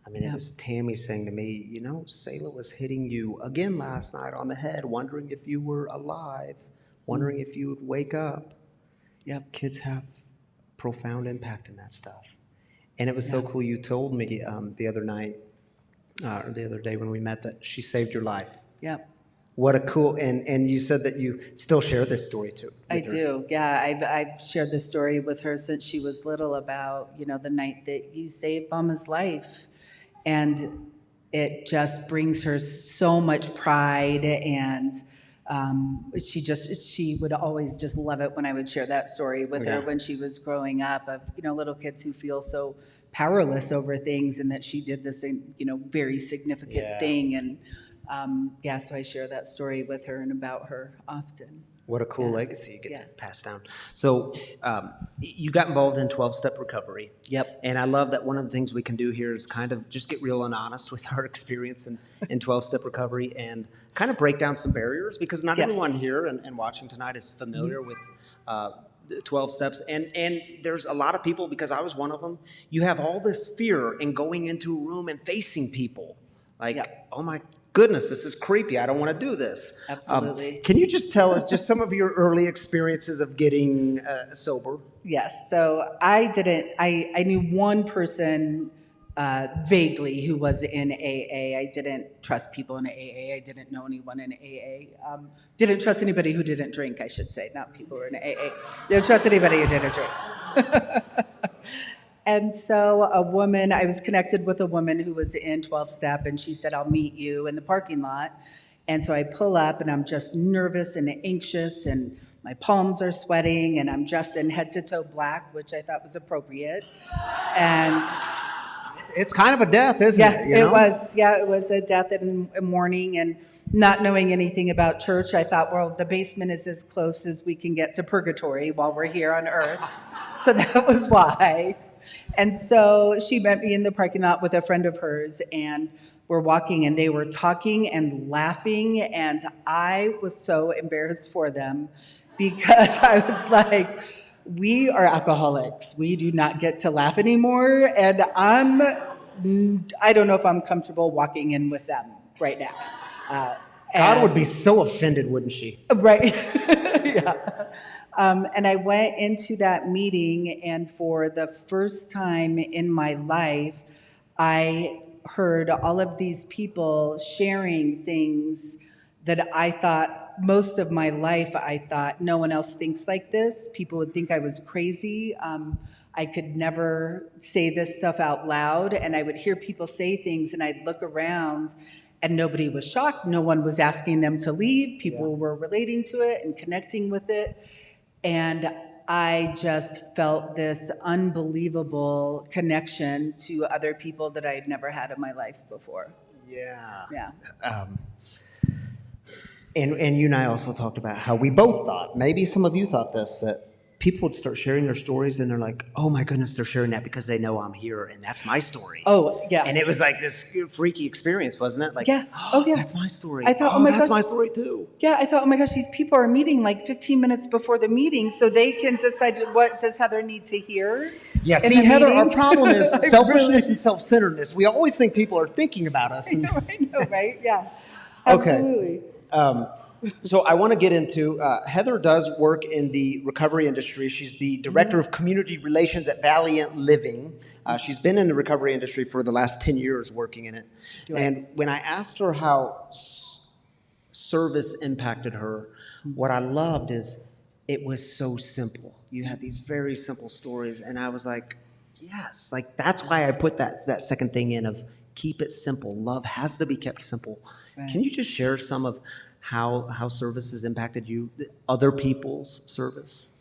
I mean, it was Tammy saying to me, you know, Selah was hitting you again last night on the head, wondering if you were alive, wondering if you would wake up. Yep. Kids have profound impact in that stuff. And it was so cool. You told me the other night, or the other day when we met, that she saved your life. Yep. What a cool, and you said that you still share this story too. I do, yeah. I've shared this story with her since she was little about, you know, the night that you saved Mama's life. And it just brings her so much pride, and she would always just love it when I would share that story with her when she was growing up, of, you know, little kids who feel so powerless over things, and that she did this, you know, very significant thing. And so I share that story with her and about her often. What a cool legacy you get to pass down. So you got involved in 12-step recovery. Yep. And I love that one of the things we can do here is kind of just get real and honest with our experience in 12-step recovery and kind of break down some barriers, because not everyone here and watching tonight is familiar with 12 steps. And there's a lot of people, because I was one of them, you have all this fear in going into a room and facing people. Like, oh my goodness, this is creepy. I don't want to do this. Absolutely. Can you just tell just some of your early experiences of getting sober? Yes. So I knew one person vaguely who was in AA. I didn't trust people in AA. I didn't know anyone in AA. Didn't trust anybody who didn't drink, I should say, not people who were in AA. Didn't trust anybody who didn't drink. And so I was connected with a woman who was in 12-step, and she said, I'll meet you in the parking lot. And so I pull up, and I'm just nervous and anxious, and my palms are sweating, and I'm dressed in head-to-toe black, which I thought was appropriate. And it's kind of a death, isn't it? You know? It was. Yeah, it was a death in mourning, and not knowing anything about church, I thought, well, the basement is as close as we can get to purgatory while we're here on earth. So that was why. And so she met me in the parking lot with a friend of hers, and we're walking, and they were talking and laughing, and I was so embarrassed for them, because I was like, we are alcoholics. We do not get to laugh anymore, and I don't know if I'm comfortable walking in with them right now. God would be so offended, wouldn't she? Right. Yeah. And I went into that meeting, and for the first time in my life, I heard all of these people sharing things that I thought, most of my life, I thought, no one else thinks like this. People would think I was crazy. I could never say this stuff out loud, and I would hear people say things, and I'd look around, and nobody was shocked. No one was asking them to leave. People were relating to it and connecting with it. And I just felt this unbelievable connection to other people that I had never had in my life before. Yeah. Yeah. And you and I also talked about how we both thought, maybe some of you thought this, that people would start sharing their stories and they're like, oh my goodness, they're sharing that because they know I'm here and that's my story. Oh, yeah. And it was like this freaky experience, wasn't it? Like, yeah. Oh, yeah. That's my story. I thought, oh my gosh. That's my story too. Yeah, I thought, oh my gosh, these people are meeting like 15 minutes before the meeting so they can decide what does Heather need to hear. Yeah, see, Heather, our problem is selfishness and self-centeredness. We always think people are thinking about us. And... I know, right? Yeah. Okay. Absolutely. So I want to get into, Heather does work in the recovery industry. She's the Director of Community Relations at Valiant Living. She's been in the recovery industry for the last 10 years working in it. And when I asked her how service impacted her, what I loved is it was so simple. You had these very simple stories, and I was like, yes, like that's why I put that second thing in of keep it simple. Love has to be kept simple. Right. Can you just share some of how service has impacted you, other people's service?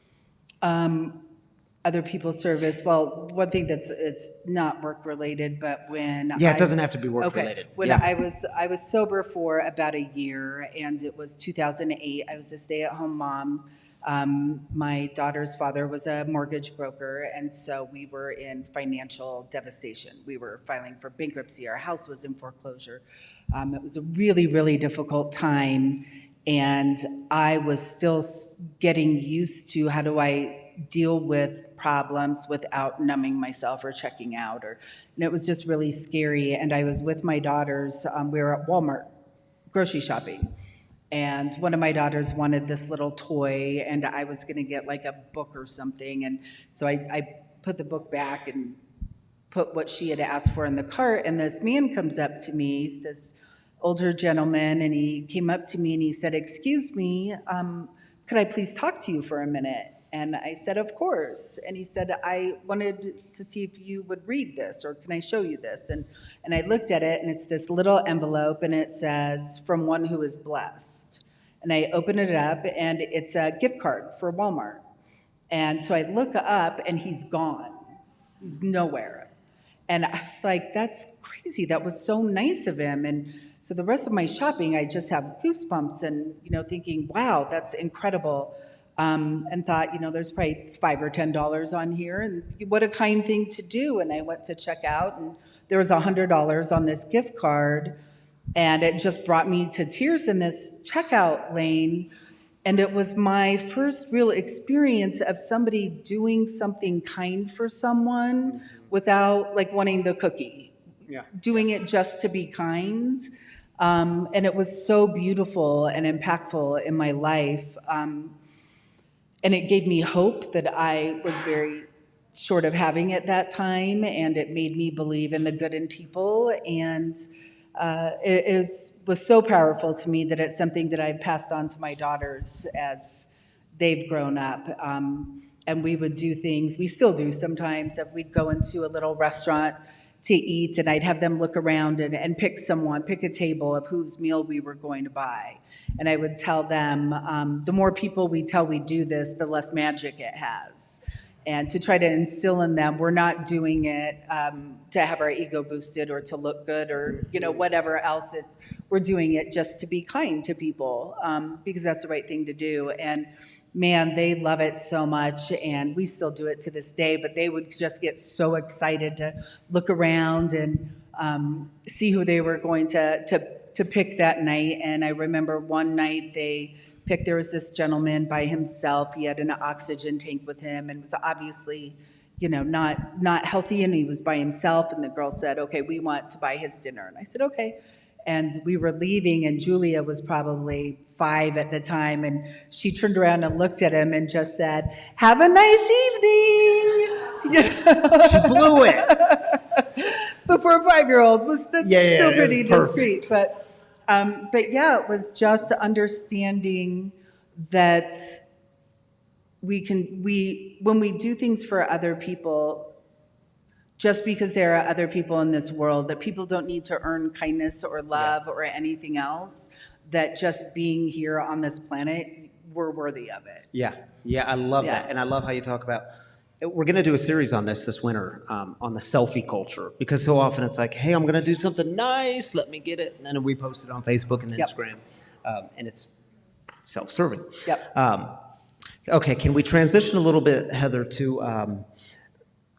other people's service. Well, one thing it's not work related, but when Yeah, it doesn't have to be work related. When Yeah. I was sober for about a year, and it was 2008. I was a stay-at-home mom. My daughter's father was a mortgage broker, and so we were in financial devastation. We were filing for bankruptcy. Our house was in foreclosure. It was a really, really difficult time, and I was still getting used to how do I deal with problems without numbing myself or checking out, and it was just really scary. And I was with my daughters. We were at Walmart grocery shopping, and one of my daughters wanted this little toy, and I was going to get like a book or something, and so I put the book back and put what she had asked for in the cart, and this man comes up to me. He's this older gentleman, and he came up to me and he said, "Excuse me, could I please talk to you for a minute?" And I said, "Of course." And he said, "I wanted to see if you would read this, or can I show you this?" And I looked at it, and it's this little envelope, and it says, "From one who is blessed." And I open it up, and it's a gift card for Walmart. And so I look up, and he's gone. He's nowhere. And I was like, that's crazy. That was so nice of him. And so the rest of my shopping, I just have goosebumps and, thinking, wow, that's incredible. And thought, there's probably $5 or $10 on here, and what a kind thing to do. And I went to check out, and there was $100 on this gift card, and it just brought me to tears in this checkout lane. And it was my first real experience of somebody doing something kind for someone without wanting the cookie. Yeah. Doing it just to be kind. And it was so beautiful and impactful in my life. And it gave me hope that I was very short of having at that time, and it made me believe in the good in people. And was so powerful to me that it's something that I've passed on to my daughters as they've grown up. And we would do things, we still do sometimes, if we'd go into a little restaurant to eat, and I'd have them look around and pick a table of whose meal we were going to buy. And I would tell them, the more people we tell we do this, the less magic it has. And to try to instill in them, we're not doing it to have our ego boosted or to look good or whatever else. We're doing it just to be kind to people, because that's the right thing to do. And man, they love it so much, and we still do it to this day, but they would just get so excited to look around and see who they were going to pick that night. And I remember one night there was this gentleman by himself. He had an oxygen tank with him and was obviously, not healthy, and he was by himself. And the girl said, "Okay, we want to buy his dinner." And I said, "Okay." And we were leaving, and Julia was probably 5 at the time, and she turned around and looked at him and just said, "Have a nice evening." She blew it. But for a 5-year-old, that's still pretty perfect. discreet. But yeah, it was just understanding that when we do things for other people, just because there are other people in this world, that people don't need to earn kindness or love or anything else, that just being here on this planet, we're worthy of it. Yeah, I love that. And I love how you talk about, we're going to do a series on this winter, on the selfie culture, because so often it's like, hey, I'm going to do something nice, let me get it, and then we post it on Facebook and Instagram, and it's self-serving. Yep. Okay, can we transition a little bit, Heather, to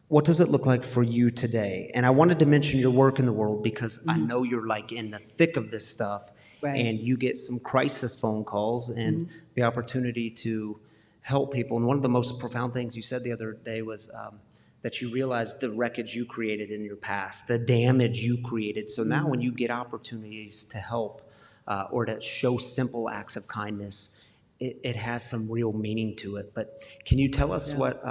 what does it look like for you today? And I wanted to mention your work in the world because I know you're in the thick of this stuff, and you get some crisis phone calls and the opportunity to help people. And one of the most profound things you said the other day was that you realized the wreckage you created in your past, the damage you created. So now when you get opportunities to help or to show simple acts of kindness, it has some real meaning to it. But can you tell us what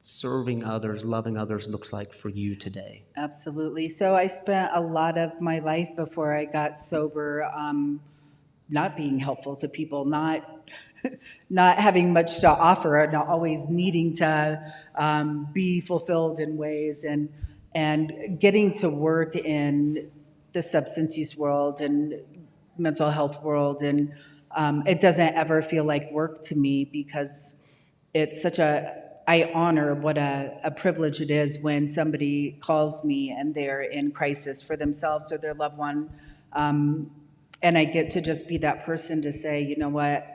serving others, loving others looks like for you today? Absolutely. So I spent a lot of my life before I got sober not being helpful to people, not having much to offer, not always needing to be fulfilled in ways, and getting to work in the substance use world and mental health world. And it doesn't ever feel like work to me because it's such a I honor what a privilege it is when somebody calls me and they're in crisis for themselves or their loved one. And I get to just be that person to say, you know what,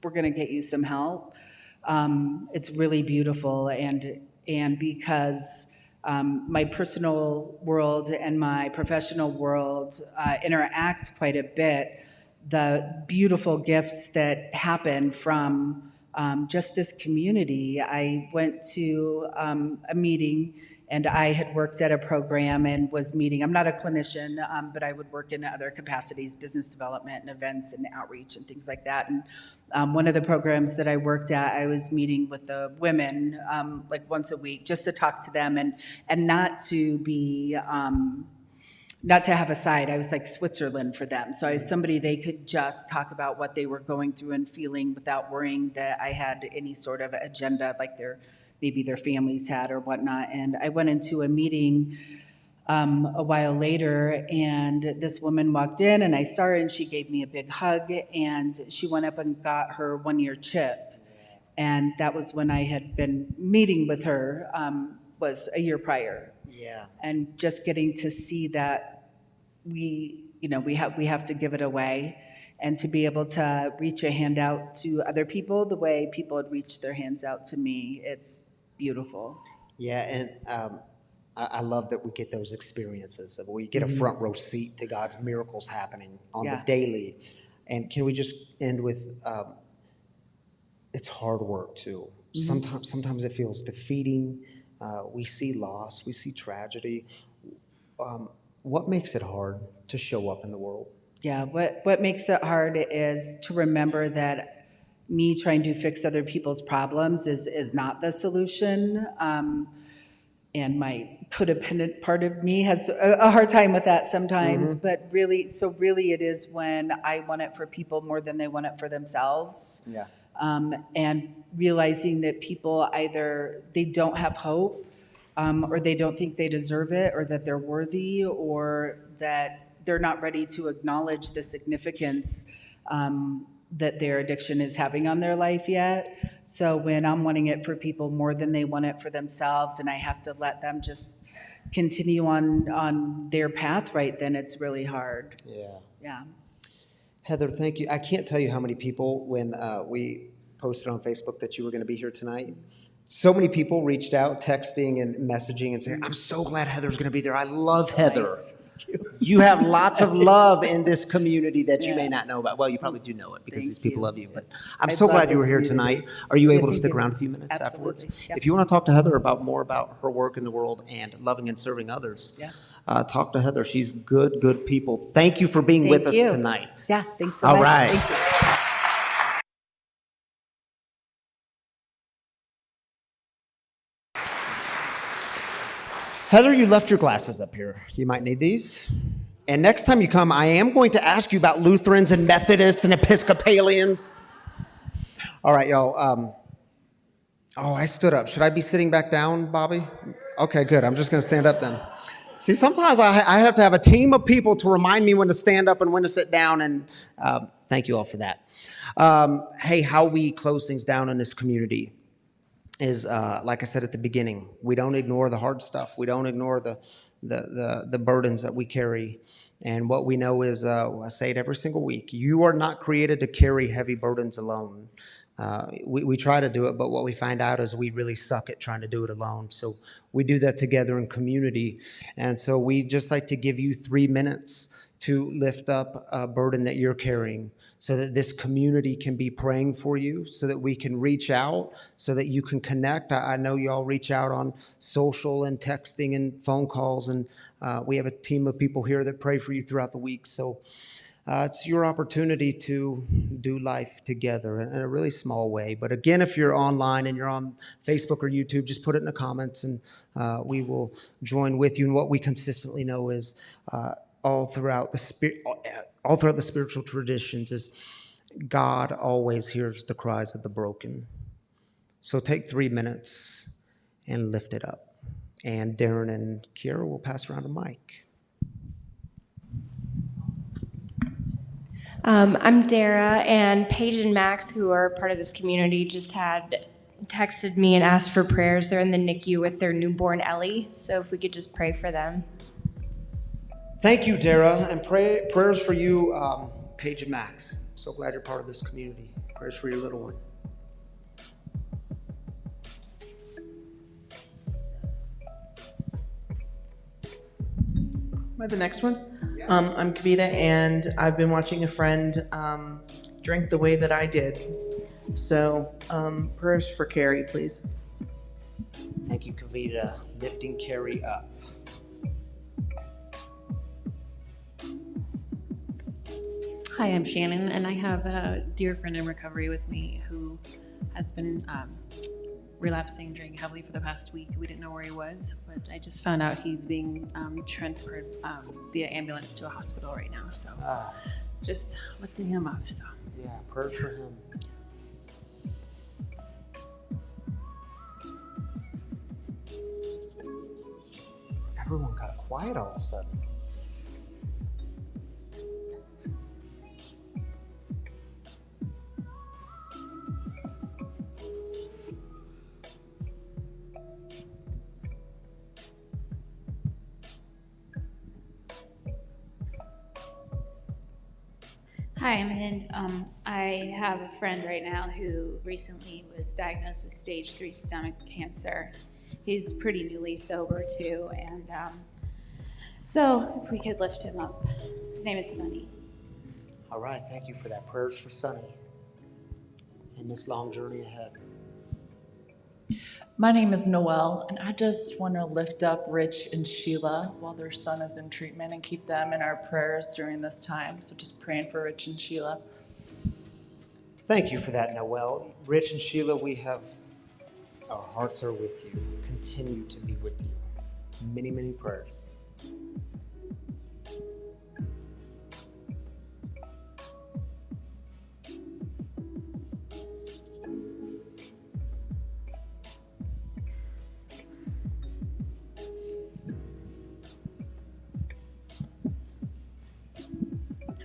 we're going to get you some help. It's really beautiful. And because my personal world and my professional world interact quite a bit, the beautiful gifts that happen from just this community. I went to a meeting and I had worked at a program and was meeting. I'm not a clinician, but I would work in other capacities, business development and events and outreach and things like that. And one of the programs that I worked at, I was meeting with the women like once a week just to talk to them and not to be, not to have a side. I was like Switzerland for them. So I was somebody they could just talk about what they were going through and feeling without worrying that I had any sort of agenda like maybe their families had or whatnot. And I went into a meeting a while later, and this woman walked in, and I saw her, and she gave me a big hug, and she went up and got her one-year chip. And that was when I had been meeting with her, was a year prior. Yeah. And just getting to see that we have to give it away, and to be able to reach a hand out to other people the way people had reached their hands out to me, it's beautiful. Yeah, and I love that we get those experiences. That we get a front row seat to God's miracles happening on the daily. And can we just end with, it's hard work too. Sometimes it feels defeating. We see loss, we see tragedy. What makes it hard to show up in the world? Yeah, what makes it hard is to remember that me trying to fix other people's problems is not the solution. And my codependent part of me has a hard time with that sometimes. But really it is when I want it for people more than they want it for themselves. Yeah. And realizing that people either they don't have hope, or they don't think they deserve it, or that they're worthy, or that they're not ready to acknowledge the significance that their addiction is having on their life yet. So when I'm wanting it for people more than they want it for themselves, and I have to let them just continue on their path, right, then it's really hard. Yeah. Heather, thank you. I can't tell you how many people, when we posted on Facebook that you were going to be here tonight, so many people reached out, texting and messaging and saying, I'm so glad Heather's going to be there. I love Heather. Nice. You have lots of love in this community that you may not know about. Well, you probably do know it because these people love you. But I'm so glad you were here tonight. Are you able to stick around a few minutes afterwards? Yep. If you want to talk to Heather more about her work in the world and loving and serving others, talk to Heather. She's good people. Thank you for being with us tonight. Yeah, thanks so much. All right. Thank you. Heather, you left your glasses up here. You might need these. And next time you come, I am going to ask you about Lutherans and Methodists and Episcopalians. All right, y'all. I stood up. Should I be sitting back down, Bobby? Okay, good. I'm just going to stand up then. See, sometimes I have to have a team of people to remind me when to stand up and when to sit down, and thank you all for that. Hey, how we close things down in this community is, like I said at the beginning, we don't ignore the hard stuff. We don't ignore the burdens that we carry. And what we know is, I say it every single week, you are not created to carry heavy burdens alone. We try to do it, but what we find out is we really suck at trying to do it alone. So we do that together in community. And so we just like to give you 3 minutes to lift up a burden that you're carrying, so that this community can be praying for you, so that we can reach out, so that you can connect. I know you all reach out on social and texting and phone calls, and we have a team of people here that pray for you throughout the week. So it's your opportunity to do life together in a really small way. But again, if you're online and you're on Facebook or YouTube, just put it in the comments, and we will join with you. And what we consistently know is all throughout the spiritual traditions is God always hears the cries of the broken. So take 3 minutes and lift it up. And Darren and Kiara will pass around a mic. I'm Dara, and Paige and Max, who are part of this community, just had texted me and asked for prayers. They're in the NICU with their newborn Ellie, so if we could just pray for them. Thank you, Dara, and prayers for you, Paige and Max. So glad you're part of this community. Prayers for your little one. Am I the next one? I'm Kavita, and I've been watching a friend drink the way that I did. So, prayers for Carrie, please. Thank you, Kavita. Lifting Carrie up. Hi, I'm Shannon, and I have a dear friend in recovery with me who has been relapsing, drinking heavily for the past week. We didn't know where he was, but I just found out he's being transferred via ambulance to a hospital right now. So just lifting him up. So yeah, prayers for him. Everyone got quiet all of a sudden. Hi, I'm Hind. I have a friend right now who recently was diagnosed with stage 3 stomach cancer. He's pretty newly sober too, and so if we could lift him up. His name is Sunny. All right, thank you for that. Prayers for Sunny in this long journey ahead. My name is Noelle, and I just want to lift up Rich and Sheila while their son is in treatment and keep them in our prayers during this time. So just praying for Rich and Sheila. Thank you for that, Noelle. Rich and Sheila, our hearts are with you. Continue to be with you. Many, many prayers.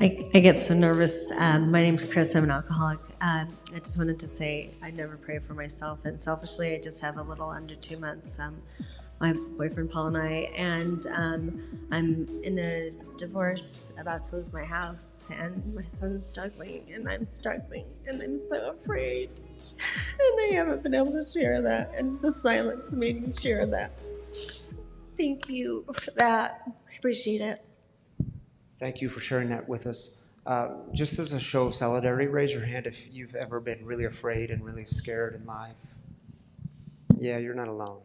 I get so nervous. My name's Chris. I'm an alcoholic. I just wanted to say I never pray for myself, and selfishly, I just have a little under 2 months. My boyfriend Paul and I, and I'm in a divorce, about to lose my house, and my son's struggling, and I'm struggling, and I'm so afraid. And I haven't been able to share that, and the silence made me share that. Thank you for that. I appreciate it. Thank you for sharing that with us. Just as a show of solidarity, raise your hand if you've ever been really afraid and really scared in life. Yeah, you're not alone.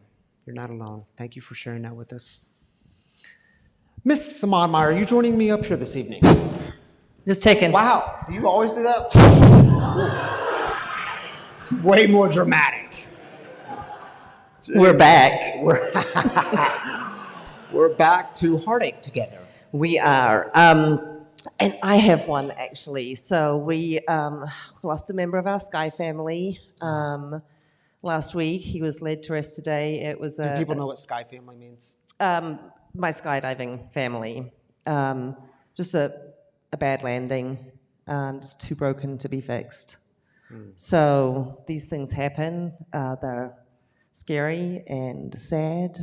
You're not alone. Thank you for sharing that with us. Miss Simon Meyer, are you joining me up here this evening? Just taking. Wow, do you always do that? Way more dramatic. We're back. We're back to heartache together. We are. And I have one, actually. So we lost a member of our Sky family last week. He was laid to rest today. It was Do people know what Sky family means? My skydiving family. Just a bad landing. Just too broken to be fixed. So these things happen. They're scary and sad.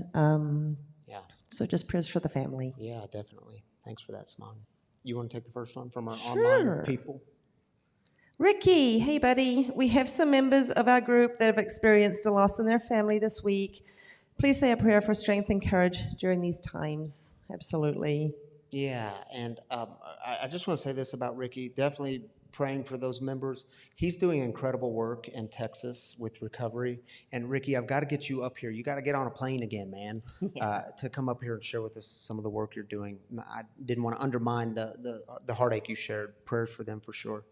Yeah. So just prayers for the family. Yeah, definitely. Thanks for that, Simon. You want to take the first one from our Sure. online people? Ricky, hey buddy. We have some members of our group that have experienced a loss in their family this week. Please say a prayer for strength and courage during these times. Absolutely. Yeah, and I just want to say this about Ricky. Definitely praying for those members. He's doing incredible work in Texas with recovery. And Ricky, I've got to get you up here. You got to get on a plane again, man, to come up here and share with us some of the work you're doing. I didn't want to undermine the heartache you shared. Prayers for them for sure.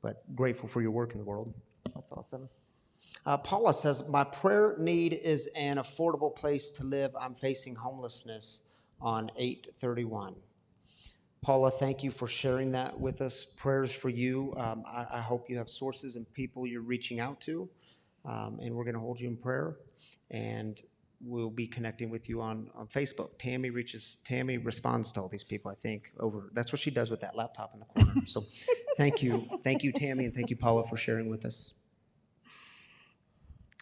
But grateful for your work in the world. That's awesome. Paula says, my prayer need is an affordable place to live. I'm facing homelessness on 8/31. Paula, thank you for sharing that with us. Prayers for you. I hope you have sources and people you're reaching out to, and we're going to hold you in prayer, and we'll be connecting with you on Facebook. Tammy responds to all these people, I think, that's what she does with that laptop in the corner. So thank you, Tammy, and thank you, Paula, for sharing with us.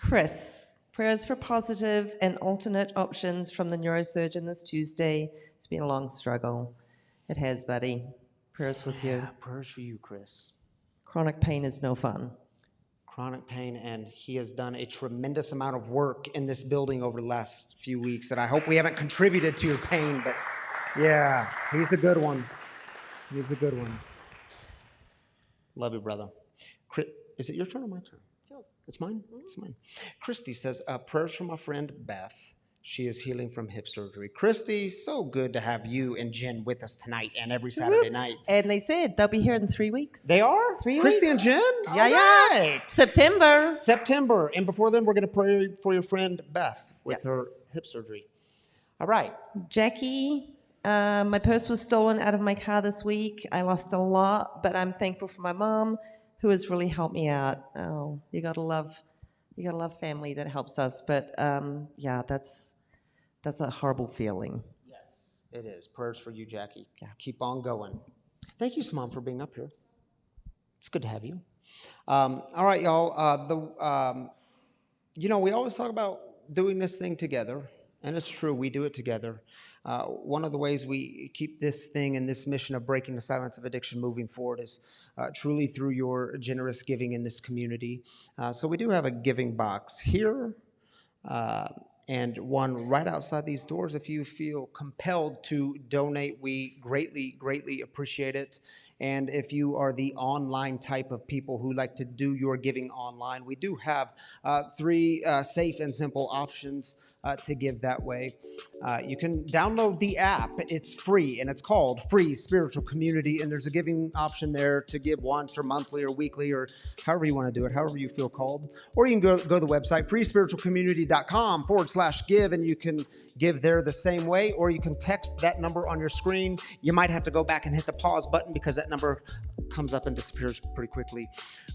Chris, prayers for positive and alternate options from the neurosurgeon this Tuesday. It's been a long struggle. It has, buddy. Prayers with you. Prayers for you, Chris. Chronic pain is no fun. Chronic pain, and he has done a tremendous amount of work in this building over the last few weeks, and I hope we haven't contributed to your pain, but yeah, he's a good one. He's a good one. Love you, brother. Is it your turn or my turn? It's mine? It's mine. Christy says, prayers for my friend Beth. She is healing from hip surgery. Christy, so good to have you and Jen with us tonight and every Saturday night. And they said they'll be here in 3 weeks. They are? 3 Christy weeks. and Jen? Yeah, All yeah. right. September. And before then, we're going to pray for your friend Beth with her hip surgery. All right. Jackie, my purse was stolen out of my car this week. I lost a lot, but I'm thankful for my mom, who has really helped me out. Oh, you gotta love family that helps us. But yeah, that's a horrible feeling. Yes, it is. Prayers for you, Jackie. Yeah. Keep on going. Thank you, Mom, for being up here. It's good to have you. All right, y'all. We always talk about doing this thing together, and it's true. We do it together. One of the ways we keep this thing and this mission of breaking the silence of addiction moving forward is truly through your generous giving in this community. So we do have a giving box here and one right outside these doors. If you feel compelled to donate, we greatly, greatly appreciate it. And if you are the online type of people who like to do your giving online, we do have 3 safe and simple options to give that way. You can download the app. It's free, and it's called Free Spiritual Community, and there's a giving option there to give once or monthly or weekly or however you want to do it, however you feel called. Or you can go to the website, freespiritualcommunity.com/give, and you can give there the same way, or you can text that number on your screen. You might have to go back and hit the pause button because that number comes up and disappears pretty quickly.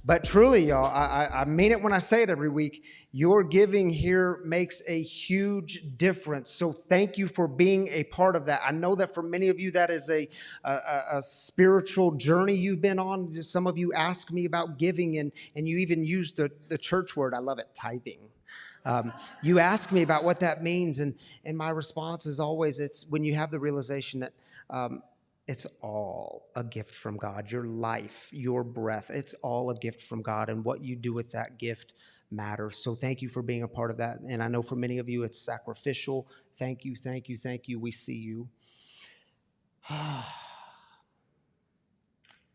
But truly, y'all, I mean it when I say it every week. Your giving here makes a huge difference. So thank you for being a part of that. I know that for many of you, that is a spiritual journey you've been on. Some of you ask me about giving, and you even use the church word. I love it, tithing. You ask me about what that means, and my response is always, it's when you have the realization that it's all a gift from God. Your life, your breath, it's all a gift from God, and what you do with that gift matters. So thank you for being a part of that, and I know for many of you it's sacrificial. Thank you, thank you, thank you. We see you.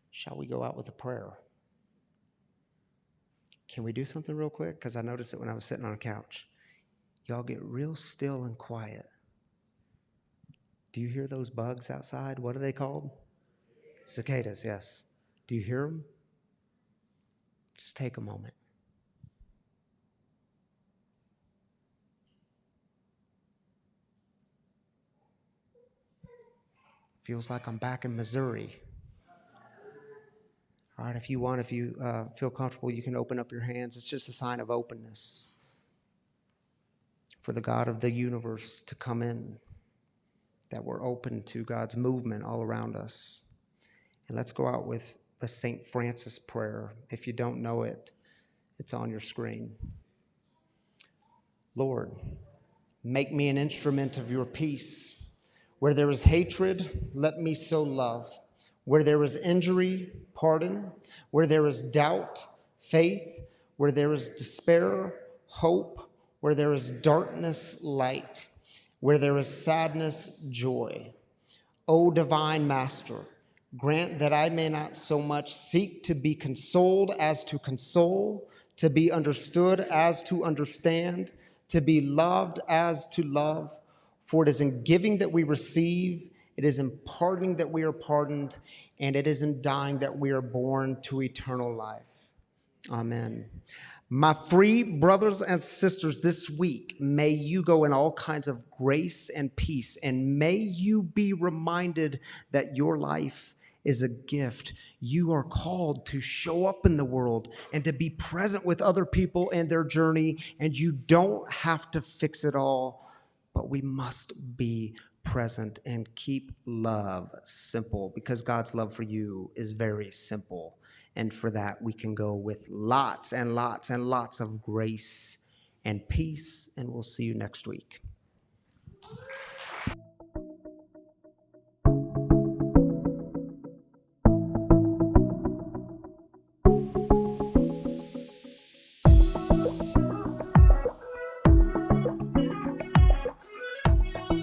Shall we go out with a prayer? Can we do something real quick? Because I noticed it when I was sitting on a couch. Y'all get real still and quiet. Do you hear those bugs outside? What are they called? Cicadas, yes. Do you hear them? Just take a moment. Feels like I'm back in Missouri. All right, if you feel comfortable, you can open up your hands. It's just a sign of openness for the God of the universe to come in, that we're open to God's movement all around us. And let's go out with the St. Francis prayer. If you don't know it, it's on your screen. Lord, make me an instrument of your peace. Where there is hatred, let me sow love. Where there is injury, pardon. Where there is doubt, faith. Where there is despair, hope. Where there is darkness, light. Where there is sadness, joy. O divine Master, grant that I may not so much seek to be consoled as to console, to be understood as to understand, to be loved as to love. For it is in giving that we receive, it is in pardoning that we are pardoned, and it is in dying that we are born to eternal life. Amen. My free brothers and sisters, this week, may you go in all kinds of grace and peace, and may you be reminded that your life is a gift. You are called to show up in the world and to be present with other people and their journey, and you don't have to fix it all, but we must be present and keep love simple, because God's love for you is very simple. And for that, we can go with lots and lots and lots of grace and peace, and we'll see you next week.